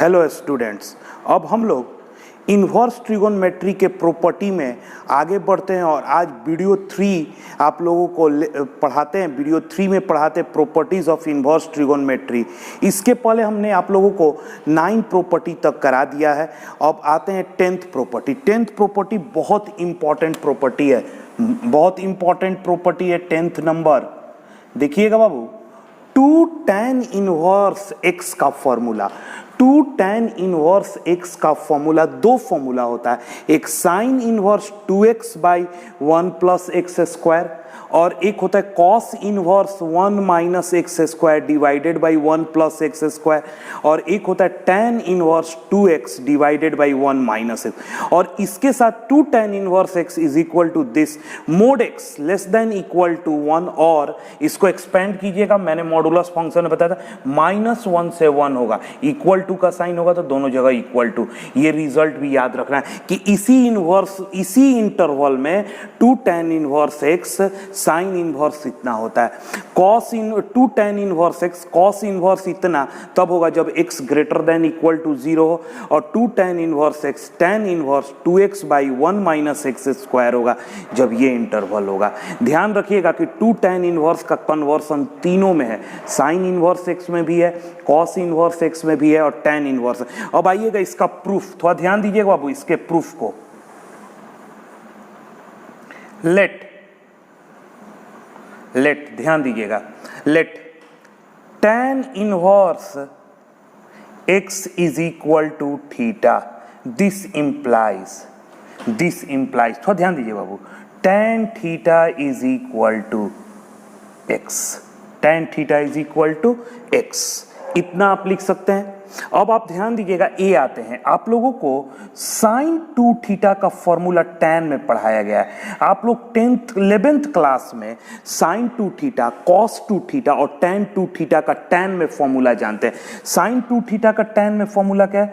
Hello students, अब हम लोग इन्वर्स ट्रिगोनोमेट्री के प्रॉपर्टी में आगे बढ़ते हैं और आज वीडियो 3 आप लोगों को पढ़ाते हैं। वीडियो 3 में पढ़ाते हैं प्रॉपर्टीज़ ऑफ इन्वर्स ट्रिगोनोमेट्री। इसके पहले हमने आप लोगों को 9 प्रॉपर्टी तक करा दिया है। अब आते हैं 10th प्रॉपर्टी। 10th प्रॉपर्टी बहुत इंपॉर्टेंट प्रॉपर्टी है, बहुत इंपॉर्टेंट प्रॉपर्टी है 10th नंबर। देखिएगा बाबू, 2 tan इनवर्स x का फॉर्मूला, 2 tan इनवर्स x का फॉर्मूला दो फॉर्मूला होता है, एक sign inverse 2x by 1 plus x square और एक होता है cos inverse 1 minus x square divided by 1 plus x square और एक होता है tan inverse 2x divided by 1 minus x. और इसके साथ 2 tan inverse x is equal to this mod x less than equal to 1 और इसको एक्सपेंड कीजिएगा। मैंने मॉडुलस फंक्शन में बताया था -1 से 1 होगा, इक्वल टू का साइन होगा तो दोनों जगह इक्वल टू। ये रिजल्ट भी याद रखना है कि इसी इंटरवल में 2 tan inverse x sine inverse इतना होता है, 2 tan inverse x cos inverse इतना तब होगा जब x greater than equal to 0 हो और 2 tan inverse x tan inverse 2x by 1 minus x square होगा जब ये इंटरवल होगा। ध्यान रखिएगा कि 2 tan इनवर्स का कन्वर्सन तीनों में है, साइन इनवर्स x में भी है, कॉस इनवर्स x में भी है और tan इनवर्स। अब आइएगा इसका प्रूफ, थोड़ा ध्यान दीजिएगा बाबू इसके प्रूफ को। लेट ध्यान दीजिएगा, let tan inverse x is equal to theta, this implies थोड़ा ध्यान दीजिए बाबू, tan theta is equal to x, tan theta is equal to x, इतना आप लिख सकते हैं। अब आप ध्यान दीजिएगा, ए आते हैं। आप लोगों को साइन 2 थीटा का फॉर्मूला tan में पढ़ाया गया है। आप लोग 11th क्लास में साइन 2 थीटा, कॉस 2 थीटा और tan 2 थीटा का tan में फॉर्मूला जानते हैं। साइन 2 थीटा का tan में फॉर्मूला क्या है?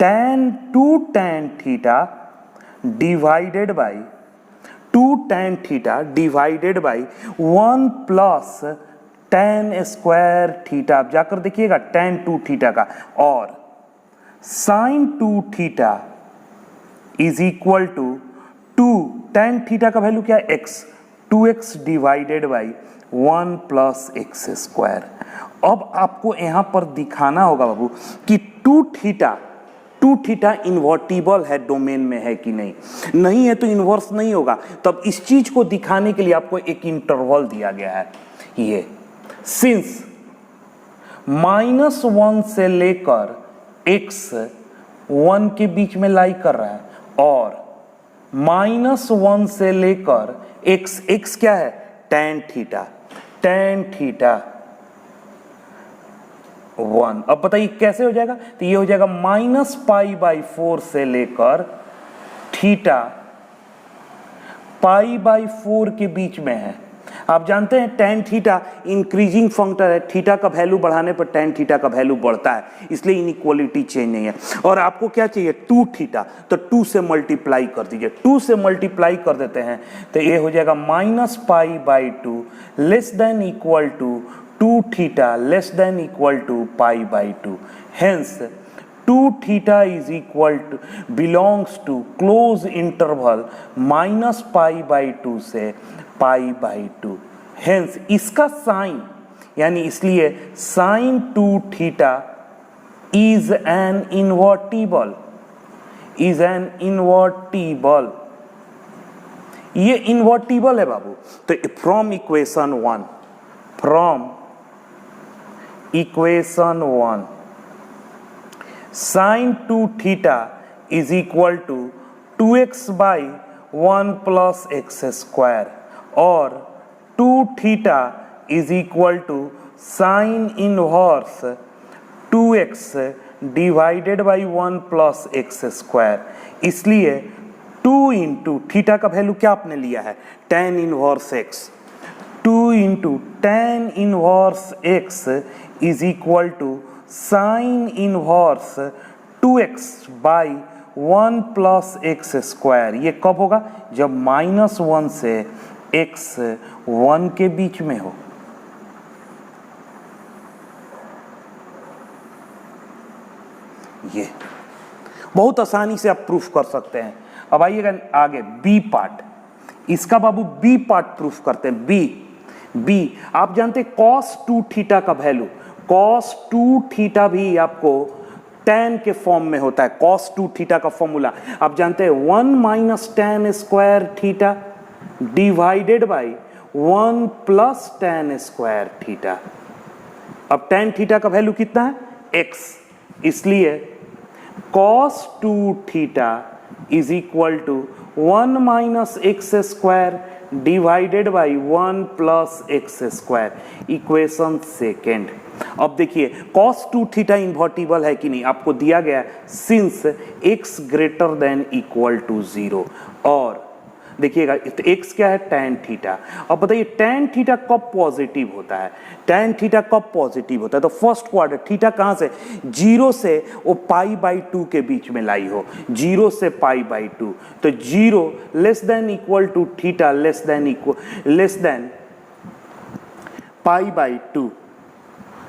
tan 2 tan theta divided by 2 tan theta divided by 1 plus tan square theta. आप जाकर देखिएगा tan 2 थीटा का, और sin 2 theta is equal to 2 tan theta का वैल्यू क्या है? x, 2x divided by 1 plus x square. अब आपको यहां पर दिखाना होगा बाबू कि 2 थीटा इन्वर्टिबल है, डोमेन में है कि नहीं है तो इन्वर्स नहीं होगा। तब इस चीज को दिखाने के लिए आपको एक इंटरवल दिया गया है, ये सिंस -1 से लेकर x 1 के बीच में लाई कर रहा है और -1 से लेकर x क्या है? tan theta 1। अब बताइए कैसे हो जाएगा? तो ये हो जाएगा -π/4 से लेकर थीटा π/4 के बीच में है। आप जानते हैं tan थीटा इंक्रीजिंग फंक्टर है, थीटा का वैल्यू बढ़ाने पर tan थीटा का वैल्यू बढ़ता है, इसलिए इनइक्वालिटी चेंज नहीं है। और आपको क्या चाहिए? 2 थीटा, तो 2 से मल्टीप्लाई कर दीजिए, 2 से मल्टीप्लाई कर देते हैं तो ये हो जाएगा -π/2 less than equal to 2 theta less than equal to π/2। Hence 2 theta is equal to belongs to close interval -π/2 से π/2। हेंस इसका साइन, यानी इसलिए sine 2 theta is an invertible, ये इन्वर्टिबल है बाबू। तो from equation 1 sine 2 theta is equal to 2x by 1 plus x square और 2 theta is equal to sine inverse 2x divided by 1 plus x square. इसलिए 2 into theta का value क्या आपने लिया है? tan inverse x, 2 into tan inverse x is equal to sine inverse 2x by 1 plus x square. ये कब होगा? जब -1 से x 1 के बीच में हो। ये बहुत आसानी से आप प्रूफ कर सकते हैं। अब आइएगा आगे बी पार्ट, इसका बाबू बी पार्ट प्रूफ करते हैं। बी आप जानते हैं cos 2 थीटा का वैल्यू, cos 2 थीटा भी आपको tan के फॉर्म में होता है। cos 2 थीटा का फॉर्मूला आप जानते हैं 1 minus tan square theta divided by 1 plus tan square theta. अब tan थीटा का वैल्यू कितना है x, इसलिए cos 2 theta is equal to 1 minus x square divided by 1 plus x square, equation second. अब देखिए cos 2 थीटा इन्वर्टिबल है कि नहीं, आपको दिया गया since x greater than equal to 0, और देखिएगा x क्या है tan थीटा। अब बताइए tan थीटा कब पॉजिटिव होता है, tan थीटा कब पॉजिटिव होता है, तो फर्स्ट क्वाड्रेंट थीटा कहाँ से 0 से वो π/2 के बीच में लाई हो, 0 से π/2, तो 0 less than equal to theta less than π/2,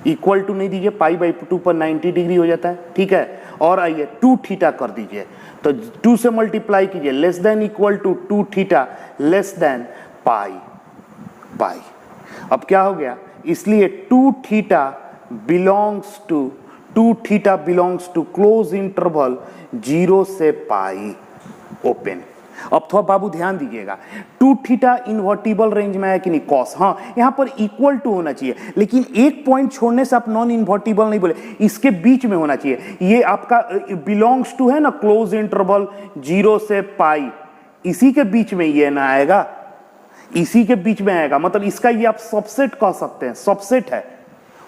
equal to नहीं दीजिए, π/2 पर 90 डिग्री हो जाता है, ठीक है। और आइए 2 थीटा कर दीजिए, तो 2 से मल्टीप्लाई कीजिए, less than equal to 2 theta less than pi. अब क्या हो गया, इसलिए 2 theta belongs to close interval 0 से पाई ओपन। अब थोड़ा बाबू ध्यान दीजिएगा, 2 थीटा इन्वर्टिबल रेंज में है कि नहीं कॉस, हाँ यहाँ पर इक्वल टू होना चाहिए, लेकिन एक पॉइंट छोड़ने से आप नॉन इन्वर्टिबल नहीं बोले, इसके बीच में होना चाहिए। ये आपका बिलोंग्स टू है ना क्लोज इंटरवल 0 से पाई, इसी के बीच में ये ना आएगा, इसी के बीच में आएगा, मतलब इसका ये आप सबसेट कह सकते हैं, सबसेट है,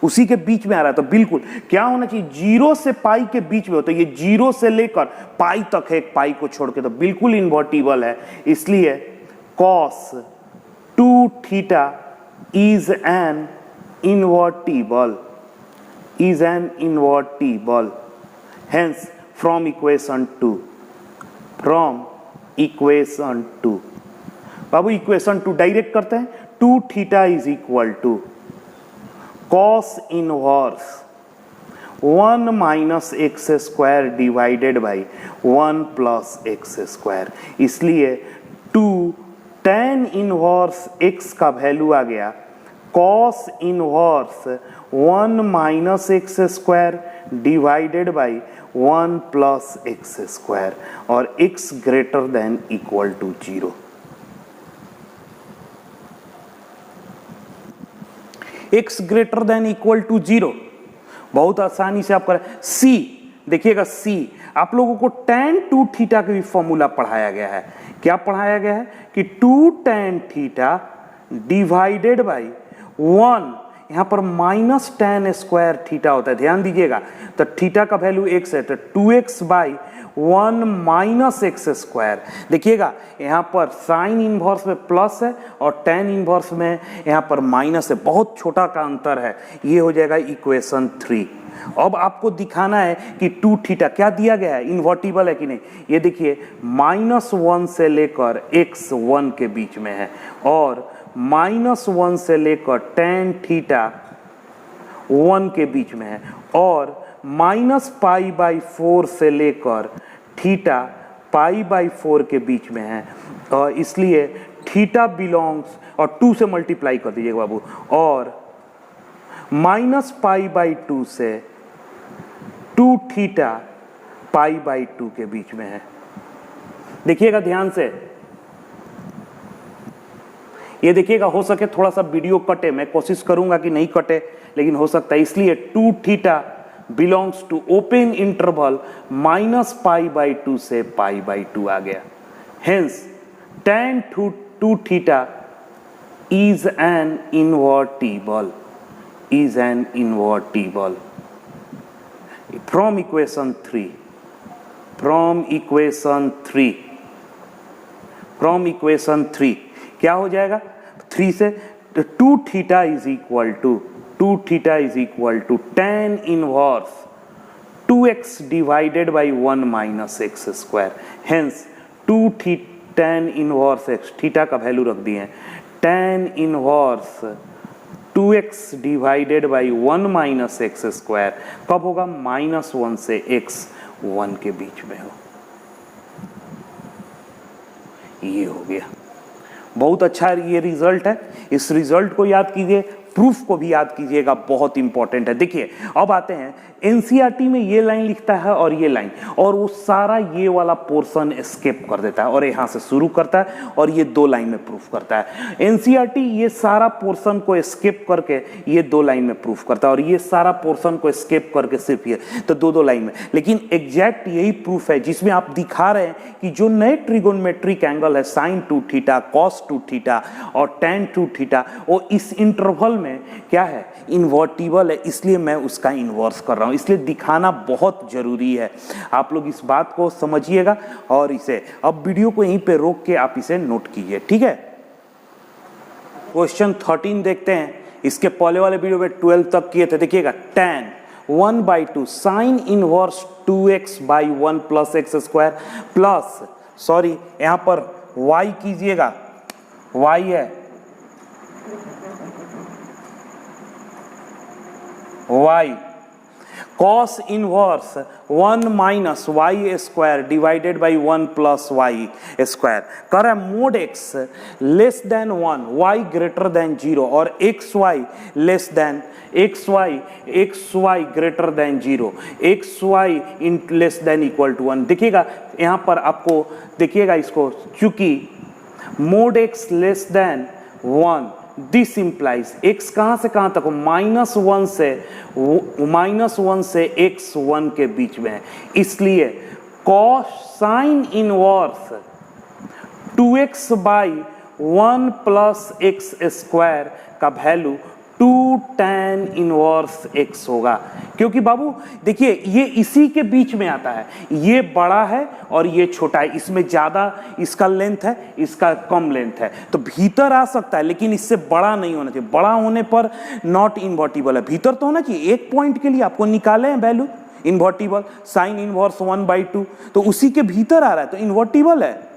उसी के बीच में आ रहा है। तो बिल्कुल क्या होना चाहिए 0 से पाई के बीच में हो, तो ये 0 से लेकर पाई तक है, एक पाई को छोड़ के, तो बिल्कुल इन्वर्टिबल है। इसलिए cos 2 theta is an invertible, hence from equation 2 बाबू इक्वेशन 2 डायरेक्ट करते हैं, 2 theta is equal to cos inverse 1 minus x square divided by 1 plus x square, इसलिए 2 tan इनवर्स x का वैल्यू आ गया cos inverse 1 minus x square divided by 1 plus x square, और x greater than equal to 0। x greater than equal to 0 बहुत आसानी से आप करें। c देखिएगा, c आप लोगों को tan 2 थीटा का भी फॉर्मूला पढ़ाया गया है। क्या पढ़ाया गया है कि 2 tan थीटा डिवाइडेड बाई 1, यहाँ पर माइनस tan स्क्वायर थीटा होता है, ध्यान दीजिएगा। तो थीटा का वैल्यू x है, तो 2x by 1 minus x square. देखिएगा यहाँ पर साइन इनवर्स में प्लस है और tan इनवर्स में यहाँ पर माइनस है, बहुत छोटा का अंतर है, ये हो जाएगा इक्वेशन 3। अब आपको दिखाना है कि 2 थीटा क्या दिया गया है, इन्वर्टिबल है कि नहीं। ये देखिए -1 से लेकर x 1 के बीच में है, और -1 से लेकर tan थीटा 1 के बीच में है, और -π/4 से लेकर थीटा π/4 के बीच में है, और इसलिए थीटा बिलोंग्स, और 2 से मल्टीप्लाई कर दीजिएगा बाबू, और -π/2 से 2 थीटा π/2 के बीच में है। देखिएगा ध्यान से, ये देखिएगा, हो सके थोड़ा सा वीडियो कटे, मैं कोशिश करूंगा कि नहीं कटे, लेकिन हो सकता है, इसलिए 2 theta belongs to open interval -π/2 से π/2 आ गया। Hence tan 2 theta is an invertible from equation 3 क्या हो जाएगा, 3 से 2 theta is equal to tan inverse 2x divided by 1 minus x square, hence 2 tan inverse x, theta का वैल्यू रख दिए, tan inverse 2x divided by 1 minus x square कब होगा? -1 से x 1 के बीच में हो। ये हो गया। बहुत अच्छा ये रिजल्ट है। इस रिजल्ट को याद कीजिए, प्रूफ को भी याद कीजिएगा, बहुत इंपॉर्टेंट है। देखिए अब आते हैं, एनसीईआरटी में ये लाइन लिखता है और ये लाइन, और वो सारा ये वाला पोर्शन एस्केप कर देता है और यहाँ से शुरू करता है और ये 2 लाइन में प्रूफ करता है। एनसीईआरटी ये सारा पोर्शन को एस्केप करके ये 2 लाइन में प्रूफ करता है और ये सारा पोर्शन को एस्केप करके सिर्फ ये, तो 2 लाइन में। लेकिन एग्जैक्ट यही प्रूफ है जिसमें आप दिखा रहे हैं कि जो नए ट्रिगोनोमेट्रिक एंगल है sin 2 थीटा, cos 2 थीटा और tan 2 थीटा, वो इस इंटरवल में क्या है? इन्वर्टिबल है, इसलिए मैं उसका इन्वर्स कर रहा हूं। इसलिए दिखाना बहुत जरूरी है। आप लोग इस बात को समझिएगा और इसे अब वीडियो को यहीं पे रोक के आप इसे नोट कीजिए, ठीक है। क्वेश्चन 13 देखते हैं। इसके पहले वाले वीडियो में 12 तक किए थे। देखिएगा, tan 1/2 sin inverse 2x by 1 plus x square plus, sorry यहां पर y कीजिएगा, y है y cos inverse 1 minus y square divided by 1 plus y square. कर रहा है mod x less than 1, y greater than 0 और xy less than xy greater than 0, xy in less than equal to 1। देखिएगा यहाँ पर आपको, देखिएगा इसको, चूंकि mod x less than 1, this implies x कहां से कहां तक? -1 से x 1 के बीच में है। इसलिए cos sign inverse 2x by 1 plus x square का वैल्यू 2 tan इनवर्स x होगा। क्योंकि बाबू देखिए ये इसी के बीच में आता है, ये बड़ा है और ये छोटा है, इसमें ज्यादा इसका लेंथ है, इसका कम लेंथ है, तो भीतर आ सकता है लेकिन इससे बड़ा नहीं होना चाहिए। बड़ा होने पर नॉट इन्वर्टिबल है, भीतर तो होना चाहिए। एक पॉइंट के लिए आपको निकाले हैं वैल्यू इन्वर्टिबल, साइन इनवर्स 1/2, तो उसी के भीतर आ रहा है तो इन्वर्टिबल है।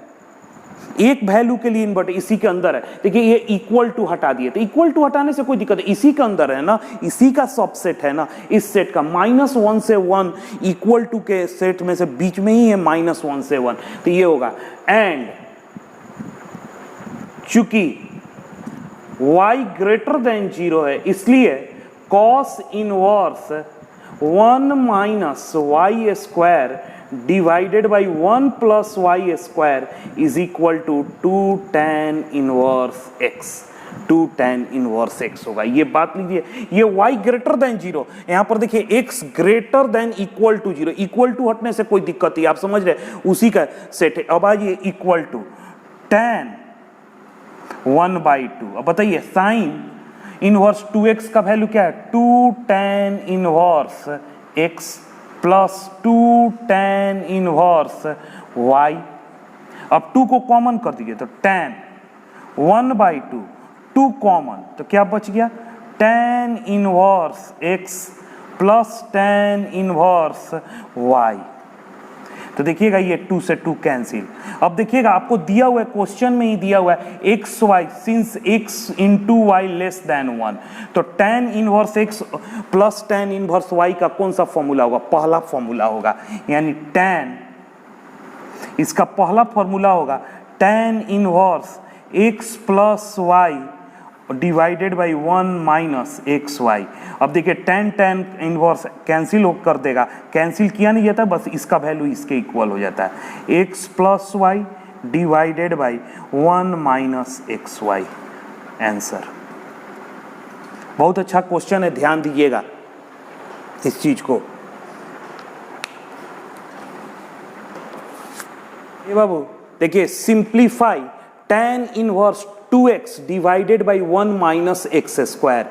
एक वैल्यू के लिए इन्वर्ट इसी के अंदर है। देखिए ये इक्वल टू हटा दिए, तो इक्वल टू हटाने से कोई दिक्कत है, इसी के अंदर है ना, इसी का सबसेट है ना, इस सेट का -1 से 1 इक्वल टू के सेट में से बीच में ही है -1 से 1, तो ये होगा। एंड चूंकि y ग्रेटर देन 0 है इसलिए cos inverse 1 minus y square divided by 1 plus y square is equal to 2 tan inverse x, 2 tan inverse x होगा। ये बात लीजिए, ये y ग्रेटर देन 0, यहां पर देखिए x greater than equal to 0, equal to हटने से कोई दिक्कत नहीं, आप समझ रहे, उसी का सेट है। अब आइए इक्वल टू tan 1/2। अब बताइए साइन इनवर्स 2x का वैल्यू क्या है? 2 tan inverse x plus 2 tan inverse y। अब 2 को कॉमन कर दीजिए तो tan 1/2, 2 कॉमन तो क्या बच गया? tan inverse x plus tan inverse y। तो देखिएगा ये 2 से 2 कैंसिल। अब देखिएगा आपको दिया हुआ है, क्वेश्चन में ही दिया हुआ है x y, since x into y less than 1, तो tan inverse x plus tan inverse y का कौन सा फॉर्मूला होगा? पहला फॉर्मूला होगा, यानी tan, इसका पहला फॉर्मूला होगा tan inverse x plus y divided by 1 minus x y. अब देखिए tan इनवर्स कैंसिल कर देगा, कैंसिल किया नहीं जाता, बस इसका वैल्यू इसके इक्वल हो जाता है, x plus y divided by 1 minus x y. Answer बहुत अच्छा क्वेश्चन है, ध्यान दीजिएगा इस चीज को। ये बाबू देखिए, simplify tan inverse 2x divided by 1 minus x square,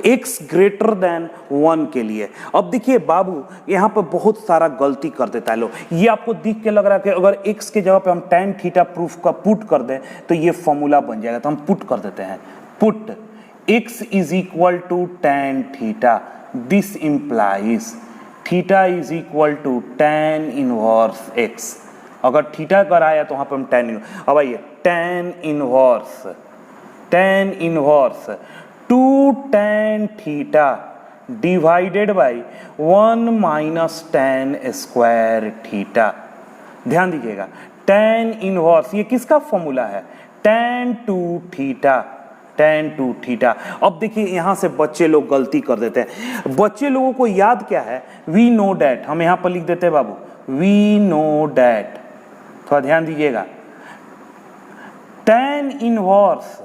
x greater than 1 के लिए। अब देखिए बाबू यहाँ पर बहुत सारा गलती कर देता है लोग। ये आपको दिख के लग रहा है कि अगर x के जगह पे हम tan थीटा प्रूफ का पुट कर दें तो ये फॉर्मूला बन जाएगा, तो हम पुट कर देते हैं, put x is equal to tan theta, this implies theta is equal to tan inverse x। अगर थीटा कर आया तो वहां पर हम tan, अब आइए tan inverse 2 tan theta divided by 1 minus tan square theta. ध्यान दीजिएगा, tan इनवर्स ये किसका फॉर्मूला है? tan 2 theta, tan 2 theta. अब देखिए यहां से बच्चे लोग गलती कर देते हैं। बच्चे लोगों को याद क्या है? We know that. हम यहां पर लिख देते हैं बाबू, वी नो डैट। थोड़ा ध्यान दीजिएगा, tan इनवर्स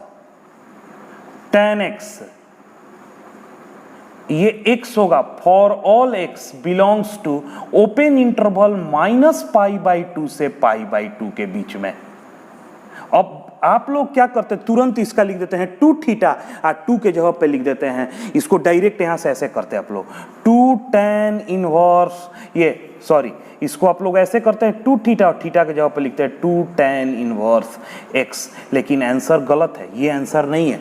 tan x, ये x होगा for all x belongs to open interval -π/2 से π/2 के बीच में। अब आप लोग क्या करते हैं, तुरंत इसका लिख देते हैं 2 थीटा और 2 के जगह पे लिख देते हैं इसको डायरेक्ट। यहां से ऐसे करते हैं आप लोग 2 tan इनवर्स, ये सॉरी इसको आप लोग ऐसे करते हैं 2 थीटा और थीटा के जगह पे लिखते हैं 2 tan इनवर्स x। लेकिन आंसर गलत है, ये आंसर नहीं है।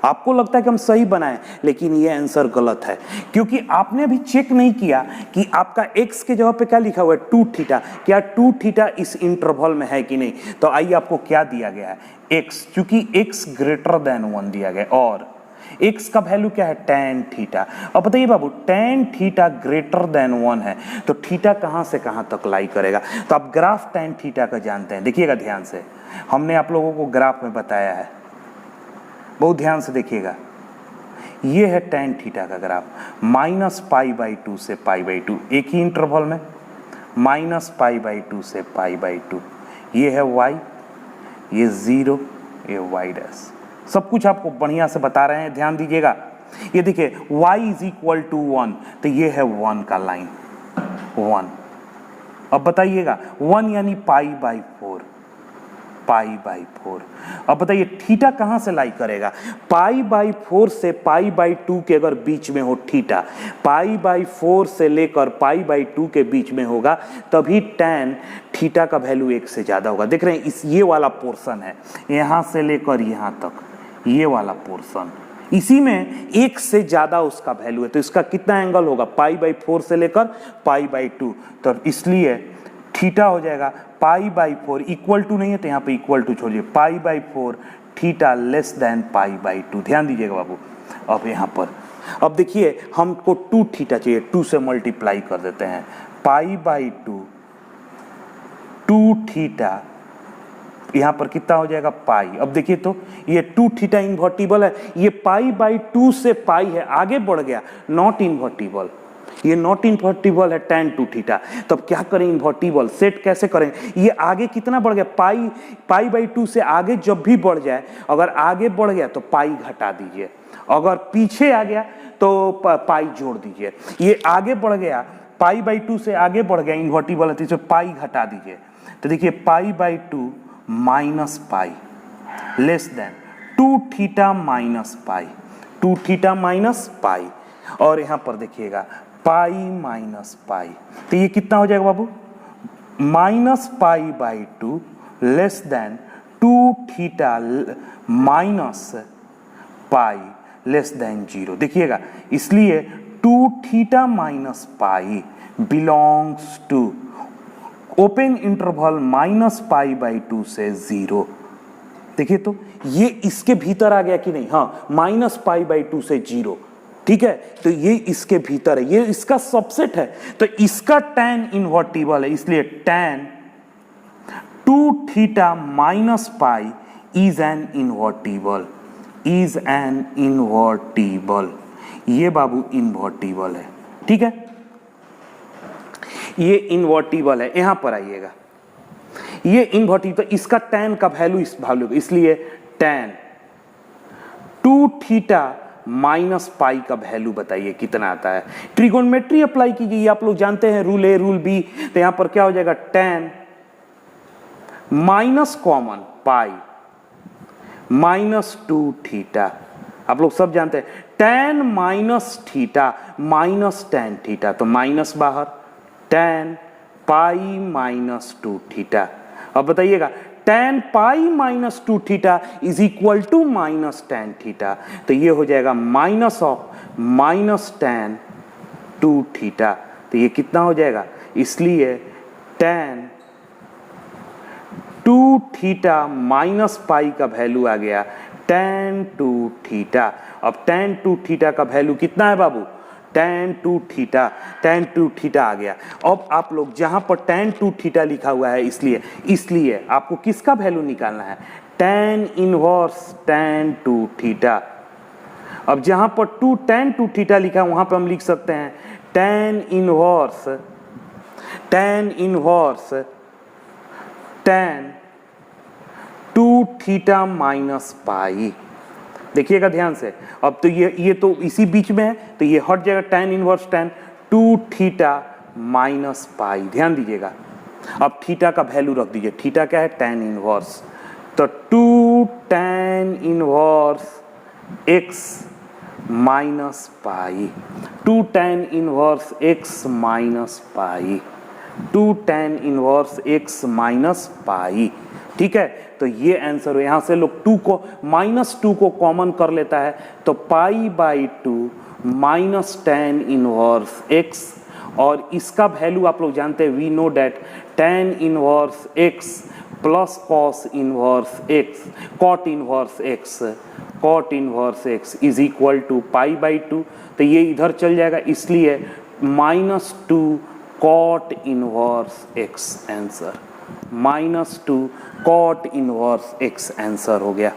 आपको लगता है कि हम सही बनाएं, लेकिन ये आंसर गलत है, क्योंकि आपने अभी चेक नहीं किया कि आपका x के जगह पे क्या लिखा हुआ है 2 थीटा। क्या 2 थीटा इस इंटरवल में है कि नहीं? तो आइए आपको क्या दिया गया है, x, क्योंकि x ग्रेटर देन 1 दिया गया और x का वैल्यू क्या है tan थीटा। अब बताइए बाबू, tan थीटा ग्रेटर देन 1 है तो थीटा कहां से कहां तक लाई करेगा? तो आप ग्राफ tan थीटा का जानते हैं, देखिएगा ध्यान से, हमने आप लोगों को ग्राफ में बताया है, बहुत ध्यान से देखिएगा। ये है tan थीटा का ग्राफ, -π/2 से π/2, एक ही इंटरवल में -π/2 से π/2। ये है y, ये 0, ये y डैश। सब कुछ आपको बढ़िया से बता रहे हैं, ध्यान दीजिएगा। ये देखिए y = 1, तो ये है 1 का लाइन, 1। अब बताइएगा 1 यानी π/4, π/4। अब बताइए थीटा कहां से लाई करेगा? π/4 से π/2 के अगर बीच में हो थीटा, π/4 से लेकर π/2 के बीच में होगा, तभी tan थीटा का वैल्यू 1 से ज्यादा होगा। देख रहे हैं, इस ये वाला पोर्शन है, यहां से लेकर यहां तक, ये वाला पोर्शन, इसी में 1 से ज्यादा उसका वैल्यू है। तो इसका कितना एंगल होगा? π/4 से लेकर π/2। तो इसलिए थीटा हो जाएगा π/4, इक्वल टू नहीं है तो यहाँ पे इक्वल टू छोड़िए, π/4 थीटा लेस देन π/2। ध्यान दीजिएगा बाबू। अब यहाँ पर अब देखिए हमको 2 थीटा चाहिए, 2 से मल्टीप्लाई कर देते हैं, π/2 2 थीटा, यहाँ पर कितना हो जाएगा पाई। अब देखिए तो ये 2 थीटा इन्वर्टिबल है, ये π/2 से पाई है, आगे बढ़ गया, नॉट इन्वर्टिबल। ये नॉट इन्वर्टिबल है tan 2 थीटा। तब क्या करें, इन्वर्टिबल सेट कैसे करें? ये आगे कितना बढ़ गया, π/2 से आगे जब भी बढ़ जाए, अगर आगे बढ़ गया तो पाई घटा दीजिए, अगर पीछे आ गया तो पाई जोड़ दीजिए। ये आगे बढ़ गया, π/2 से आगे बढ़ गया, इन्वर्टिबल है तो इसे पाई घटा दीजिए। तो देखिए π/2 minus pi less than 2 theta minus pi, 2 theta minus pi. और यहां पर देखिएगा पाई माइनस पाई, तो ये कितना हो जाएगा बाबू, -π/2 less than 2 theta minus pi less than 0। देखिएगा, इसलिए 2 theta minus pi belongs to open interval -π/2 से 0। देखिए तो ये इसके भीतर आ गया कि नहीं? हाँ, -π/2 से 0, ठीक है। तो ये इसके भीतर है, ये इसका सबसेट है, तो इसका tan इन्वर्टिबल है, इसलिए tan 2 theta minus pi is an invertible, is an invertible. ये बाबू इन्वर्टिबल है, ठीक है, ये इन्वर्टिबल है। यहां पर आइएगा, ये इन्वर्टिबल, तो इसका tan का वैल्यू इस वैल्यू, इसलिए tan 2 थीटा माइनस पाई का वैल्यू बताइए कितना आता है। ट्रिगोनोमेट्री अप्लाई कीजिए, आप लोग जानते हैं रूल ए रूल बी। तो यहां पर क्या हो जाएगा, tan minus common pi -2 theta, आप लोग सब जानते हैं tan minus theta minus tan theta, तो माइनस बाहर, tan पाई -2 थीटा। अब बताइएगा tan pi -2 theta is equal to -tan theta, तो ये हो जाएगा माइनस ऑफ -tan 2 थीटा। तो ये कितना हो जाएगा, इसलिए tan 2 थीटा माइनस पाई का वैल्यू आ गया tan 2 थीटा। अब tan 2 थीटा का वैल्यू कितना है बाबू? tan 2 थीटा आ गया। अब आप लोग जहां पर tan 2 थीटा लिखा हुआ है इसलिए आपको किसका वैल्यू निकालना है? tan inverse tan 2 theta. अब जहां पर tan 2 थीटा लिखा है वहां पर हम लिख सकते हैं tan inverse tan 2 theta minus पाई। देखिएगा ध्यान से। अब तो ये तो इसी बीच में है, तो ये हट जाएगा tan inverse tan 2 theta minus पाई। ध्यान दीजिएगा। अब थीटा का वैल्यू रख दीजिए। थीटा क्या है? tan inverse. तो 2 tan inverse x minus pi, 2 tan inverse x minus pi, 2 tan inverse x minus pi. ठीक है, तो ये आंसर है। यहां से लोग -2 को कॉमन कर लेता है तो pi by 2 minus tan inverse x, और इसका वैल्यू आप लोग जानते हैं, we know that tan inverse x plus cos inverse x, cot inverse x is equal to pi by 2। तो ये इधर चल जाएगा, इसलिए -2 cot inverse x answer, -2 cot inverse x answer हो गया।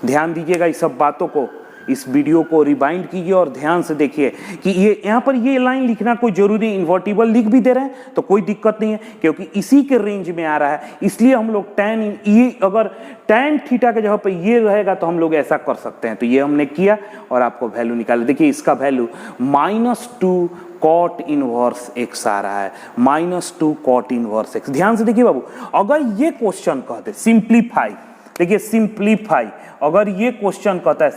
ध्यान दीजिएगा इस सब बातों को, इस वीडियो को रिवाइंड कीजिए और ध्यान से देखिए कि ये यहाँ पर ये लाइन लिखना कोई जरूरी, इन्वर्टिबल लिख भी दे रहे हैं तो कोई दिक्कत नहीं है, क्योंकि इसी के रेंज में आ रहा है। इसलिए हम लोग ये अगर tan थीटा के जगह पे ये रहेगा तो हम लोग ऐसा कर सकते हैं। तो ये हमने किया और आपको वैल्यू निकाला। देखिए इसका वैल्यू -2 कॉट इनवर्स x आ रहा है, -2 कॉट इनवर्स x। ध्यान से देखिए बाबू, अगर ये क्वेश्चन कहते सिंप्लीफाई, देखिए सिंप्लीफाई, अगर ये क्वेश्चन कहता है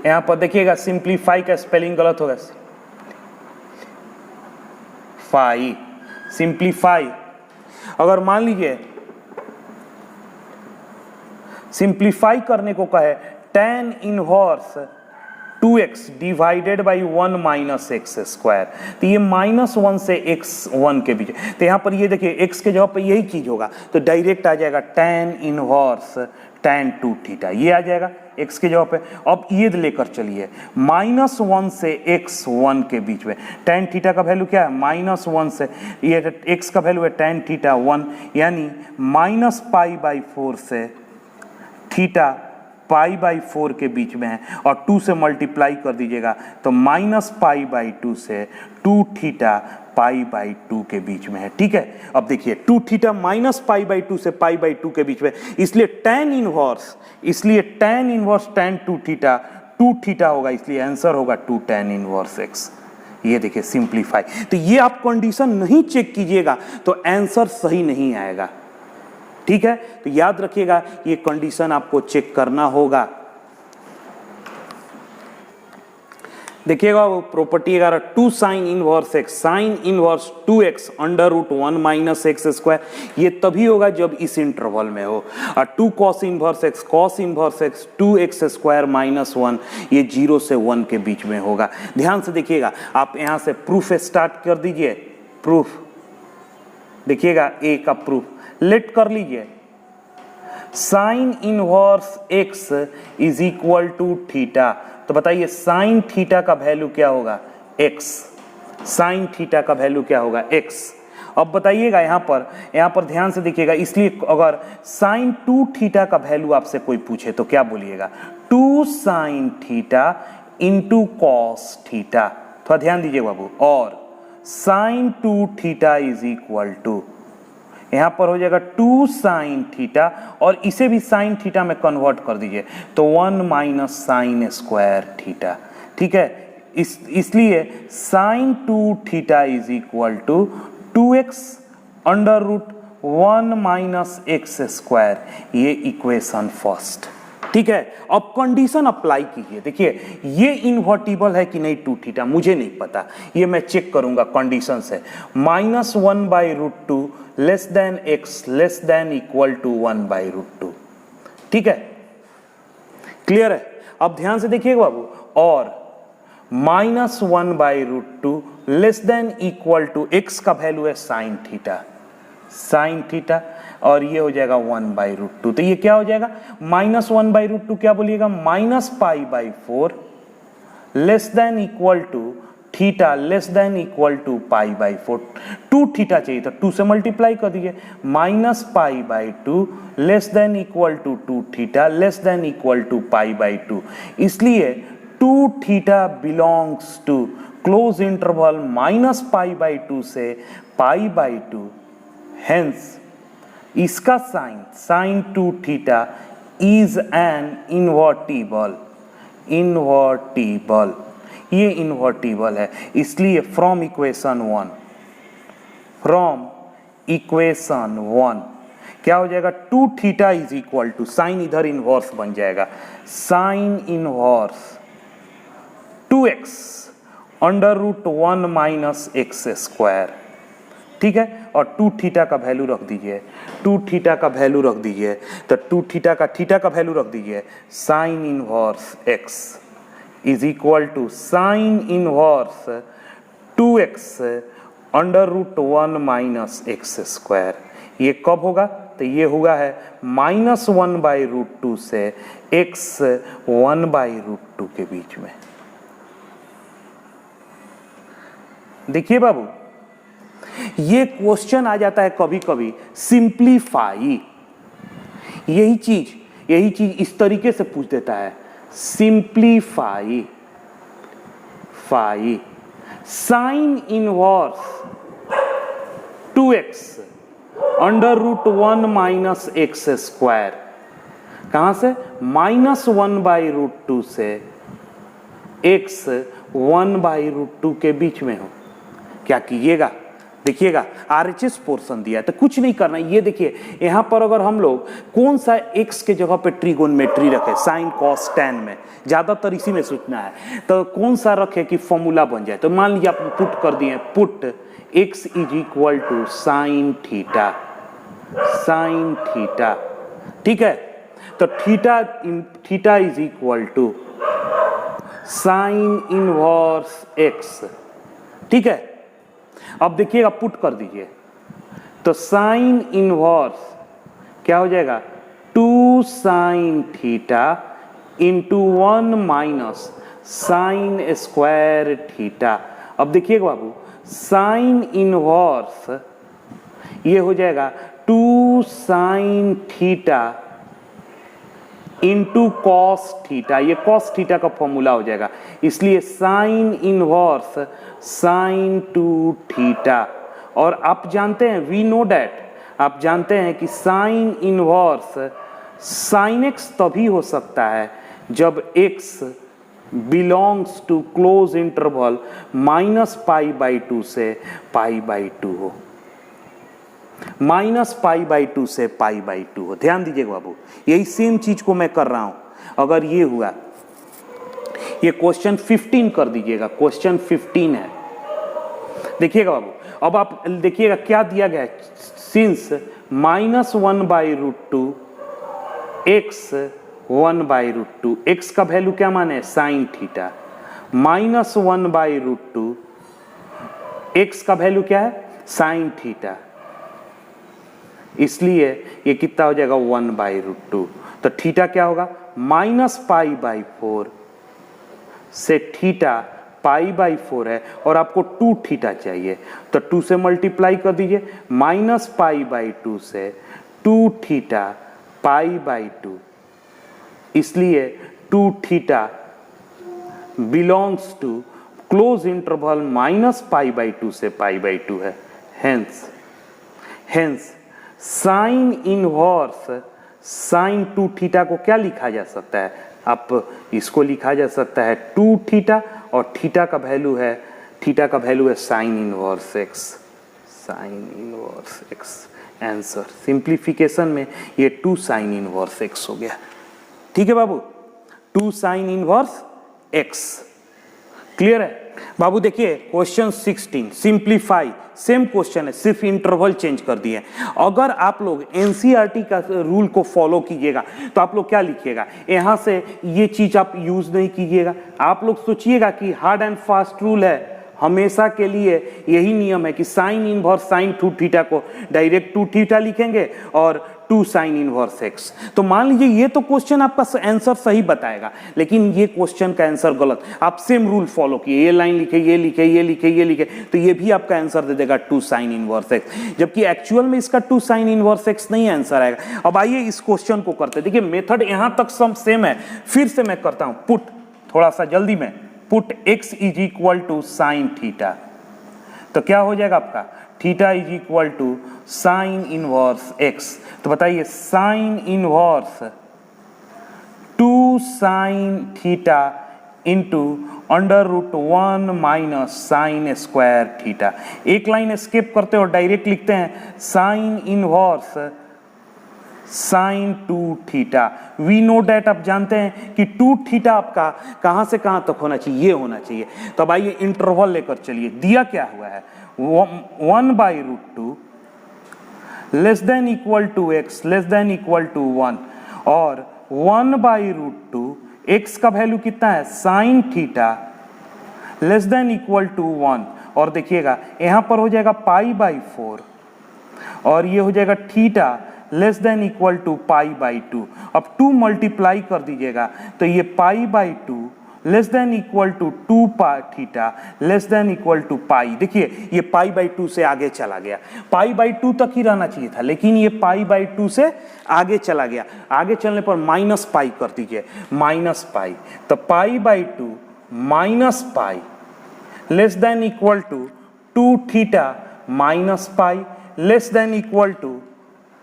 यहां पर देखिएगा सिंप्लीफाई का स्पेलिंग गलत होगा, सिंप्लीफाई। अगर मान लीजिए सिंप्लीफाई करने को कहे tan inverse 2x divided by 1 minus x square, तो ये -1 से x1 के बीच, तो यहाँ पर ये देखिए x के जगह पे यही चीज होगा, तो डायरेक्ट आ जाएगा tan इनवर्स tan 2 थीटा, ये आ जाएगा x के जगह पे। अब ये लेकर चलिए -1 से x1 के बीच में, tan थीटा का वैल्यू क्या है? -1 से ये x का वैल्यू है tan थीटा 1, यानी -π/4 से थीटा π/4 के बीच में है, और 2 से मल्टीप्लाई कर दीजिएगा तो -π/2 से 2 थीटा π/2 के बीच में है। ठीक है, अब देखिए 2 थीटा -π/2 से π/2 के बीच में, इसलिए tan इनवर्स tan 2 थीटा होगा, इसलिए आंसर होगा 2 tan इनवर्स x। ये देखिए सिंप्लीफाई। तो ये आप कंडीशन नहीं चेक कीजिएगा तो आंसर सही नहीं आएगा। ठीक है, तो याद रखिएगा ये कंडीशन आपको चेक करना होगा। देखिएगा वो property 11, 2 sine inverse x, sine inverse 2x √1 minus x square, ये तभी होगा जब इस इंटरवल में हो। और 2 cos inverse x 2x square -1, ये 0 से 1 के बीच में होगा। ध्यान से देखिएगा, आप यहां से प्रूफ स्टार्ट कर दीजिए। प्रूफ देखिएगा, ए का प्रूफ लेट कर लीजिए। Sine inverse x is equal to theta, तो बताइए साइन थीटा का वैल्यू क्या होगा? x। साइन थीटा का वैल्यू क्या होगा? x। अब बताइएगा यहाँ पर ध्यान से देखिएगा, इसलिए अगर साइन 2 थीटा का वैल्यू आपसे कोई पूछे तो क्या बोलिएगा? 2 sine theta into cos theta. थोड़ा ध्यान दीजिए बाबू, और sine 2 theta is equal to, यहां पर हो जाएगा 2 साइन थीटा, और इसे भी साइन थीटा में कन्वर्ट कर दीजिए तो 1 माइनस साइन स्क्वायर थीटा। ठीक है, इसलिए sine 2 theta is equal to 2x √1 minus x square, ये इक्वेशन फर्स्ट। ठीक है, अब कंडीशन अप्लाई कीजिए। देखिए ये इन्वर्टिबल है कि नहीं 2 थीटा, मुझे नहीं पता, ये मैं चेक करूंगा कंडीशन से। -1/√2 less than x less than equal to 1/√2। ठीक है, क्लियर है? अब ध्यान से देखिएगा बाबू, और -1/√2 less than equal to x का वैल्यू है साइन थीटा और ये हो जाएगा 1/√2। तो ये क्या हो जाएगा -1/√2 क्या बोलिएगा -π/4 less than equal to theta less than equal to π/4। 2 theta चाहिए तो 2 से मल्टीप्लाई कर दीजिए -π/2 less than equal to 2 theta less than equal to π/2। इसलिए 2 theta belongs to close interval -π/2 से π/2। हेंस इसका sine 2 theta is an invertible. ये invertible है, इसलिए फ्रॉम इक्वेशन 1 क्या हो जाएगा 2 theta is equal to sine इधर इनवर्स बन जाएगा sine inverse 2x √1 minus x square. ठीक है, और 2 थीटा का वैल्यू रख दीजिए, 2 थीटा का वैल्यू रख दीजिए, तो 2 थीटा का वैल्यू रख दीजिए sine inverse x is equal to sine inverse 2x √1 minus x square. ये कब होगा तो ये हुआ है -1/√2 से x 1/√2 के बीच में। देखिए बाबू, ये क्वेश्चन आ जाता है कभी कभी सिंप्लीफाई, यही चीज इस तरीके से पूछ देता है simplify sign inverse 2x √1 minus x square. कहां से -1/√2 से x 1/√2 के बीच में हो। क्या कीजिएगा, देखिएगा RHS पोर्शन दिया है तो कुछ नहीं करना। ये देखिए यहां पर अगर हम लोग कौन सा x के जगह पे ट्रिगोनोमेट्री रखे साइन कॉस टैन में, ज्यादातर इसी में सोचना है, तो कौन सा रखे कि फॉर्मूला बन जाए। तो मान लीजिए आप पुट कर दिए, put x is equal to sine theta. ठीक है, तो theta is equal to sine inverse x। ठीक है, अब देखिएगा पुट कर दीजिए तो साइन इनवर्स क्या हो जाएगा 2 sine theta into 1 minus sine square theta. अब देखिएगा बाबू साइन इनवर्स ये हो जाएगा 2 sine theta into cos theta. ये कॉस थीटा का फॉर्मूला हो जाएगा, इसलिए साइन इनवर्स साइन 2 थीटा। और आप जानते हैं वी नो डैट, आप जानते हैं कि साइन इनवर्स साइन एक्स तभी हो सकता है जब x belongs to close interval -π/2 से π/2 हो, -π/2 से π/2 हो। ध्यान दीजिएगा बाबू, यही सेम चीज को मैं कर रहा हूं। अगर ये हुआ, ये क्वेश्चन 15 कर दीजिएगा, क्वेश्चन 15 है। देखिएगा बाबू, अब आप देखिएगा क्या दिया गया है, सिंस -1/√2 x 1/√2, x का वैल्यू क्या माने साइन थीटा, -1/√2 x का वैल्यू क्या है साइन थीटा, इसलिए ये कितना हो जाएगा 1/√2। तो थीटा क्या होगा -π/4 से थीटा π/4 है और आपको 2 थीटा चाहिए, तो 2 से मल्टीप्लाई कर दीजिए, -π/2 से 2 थीटा π/2, इसलिए 2 theta belongs to close interval -π/2 से π/2 है। Hence sine inverse sine 2 theta को क्या लिखा जा सकता है, आप इसको लिखा जा सकता है 2 थीटा और थीटा का वैल्यू है sine inverse x। Answer simplification में ये 2 साइन इनवर्स x हो गया। ठीक है बाबू, 2 साइन इनवर्स x। क्लियर है बाबू? देखिए क्वेश्चन 16 सिंप्लीफाई, सेम क्वेश्चन है, सिर्फ इंटरवल चेंज कर दिए। अगर आप लोग एनसीईआरटी का रूल को फॉलो कीजिएगा तो आप लोग क्या लिखिएगा, यहां से ये चीज आप यूज नहीं कीजिएगा। आप लोग सोचिएगा कि हार्ड एंड फास्ट रूल है, हमेशा के लिए यही नियम है कि साइन इनवर्स साइन 2 थीटा को डायरेक्ट 2 थीटा लिखेंगे और 2 साइन इनवर्स एक्स। तो मान लीजिए ये तो क्वेश्चन आपका आंसर सही बताएगा, लेकिन ये क्वेश्चन का आंसर गलत। आप सेम रूल फॉलो किए, ये लाइन लिखे, ये लिखे, ये लिखे, ये लिखे, तो ये भी आपका आंसर दे देगा 2 साइन इनवर्स एक्स, जबकि एक्चुअल में इसका 2 साइन इनवर्स एक्स नहीं आंसर आएगा। अब आइए इस क्वेश्चन को करते हैं। देखिए मेथड यहां तक सब सेम है, फिर से मैं करता हूं पुट, थोड़ा सा जल्दी में, put x is equal to sine theta. तो क्या हो जाएगा आपका, theta is equal to sine inverse x। तो बताइए sine inverse 2 sine theta into under root 1 minus sine square theta. एक लाइन स्किप करते और डायरेक्ट लिखते हैं sine inverse sine 2 theta. We know that, आप जानते हैं कि 2 थीटा आपका कहां से कहां तक होना चाहिए, ये होना चाहिए। तो अब आइए इंटरवल लेकर चलिए। दिया क्या हुआ है, 1/√2 less than equal to x less than equal to 1 और 1/√2 एक्स का वैल्यू कितना है sine theta less than equal to 1। और देखिएगा यहां पर हो जाएगा π/4 और ये हो जाएगा theta less than equal to π/2। अब 2 मल्टीप्लाई कर दीजिएगा तो ये π/2 less than equal to 2 theta less than equal to pi. देखिए ये π/2 से आगे चला गया, π/2 तक ही रहना चाहिए था, लेकिन ये π/2 से आगे चला गया। आगे चलने पर माइनस पाई कर दीजिए, माइनस पाई, तो π/2 minus pi less than equal to 2 theta minus pi less than equal to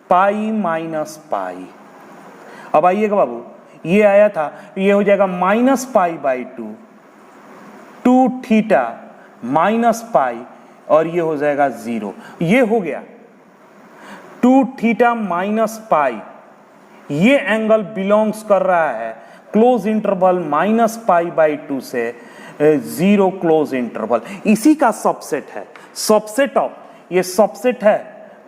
pi minus pi. अब आइएगा बाबू, ये आया था, ये हो जाएगा माइनस π/2 2 थीटा माइनस पाई और ये हो जाएगा 0। ये हो गया 2 थीटा माइनस पाई, ये एंगल बिलोंग्स कर रहा है क्लोज इंटरवल -π/2 से 0 क्लोज इंटरवल। इसी का सबसेट है, सबसेट ऑफ, ये सबसेट है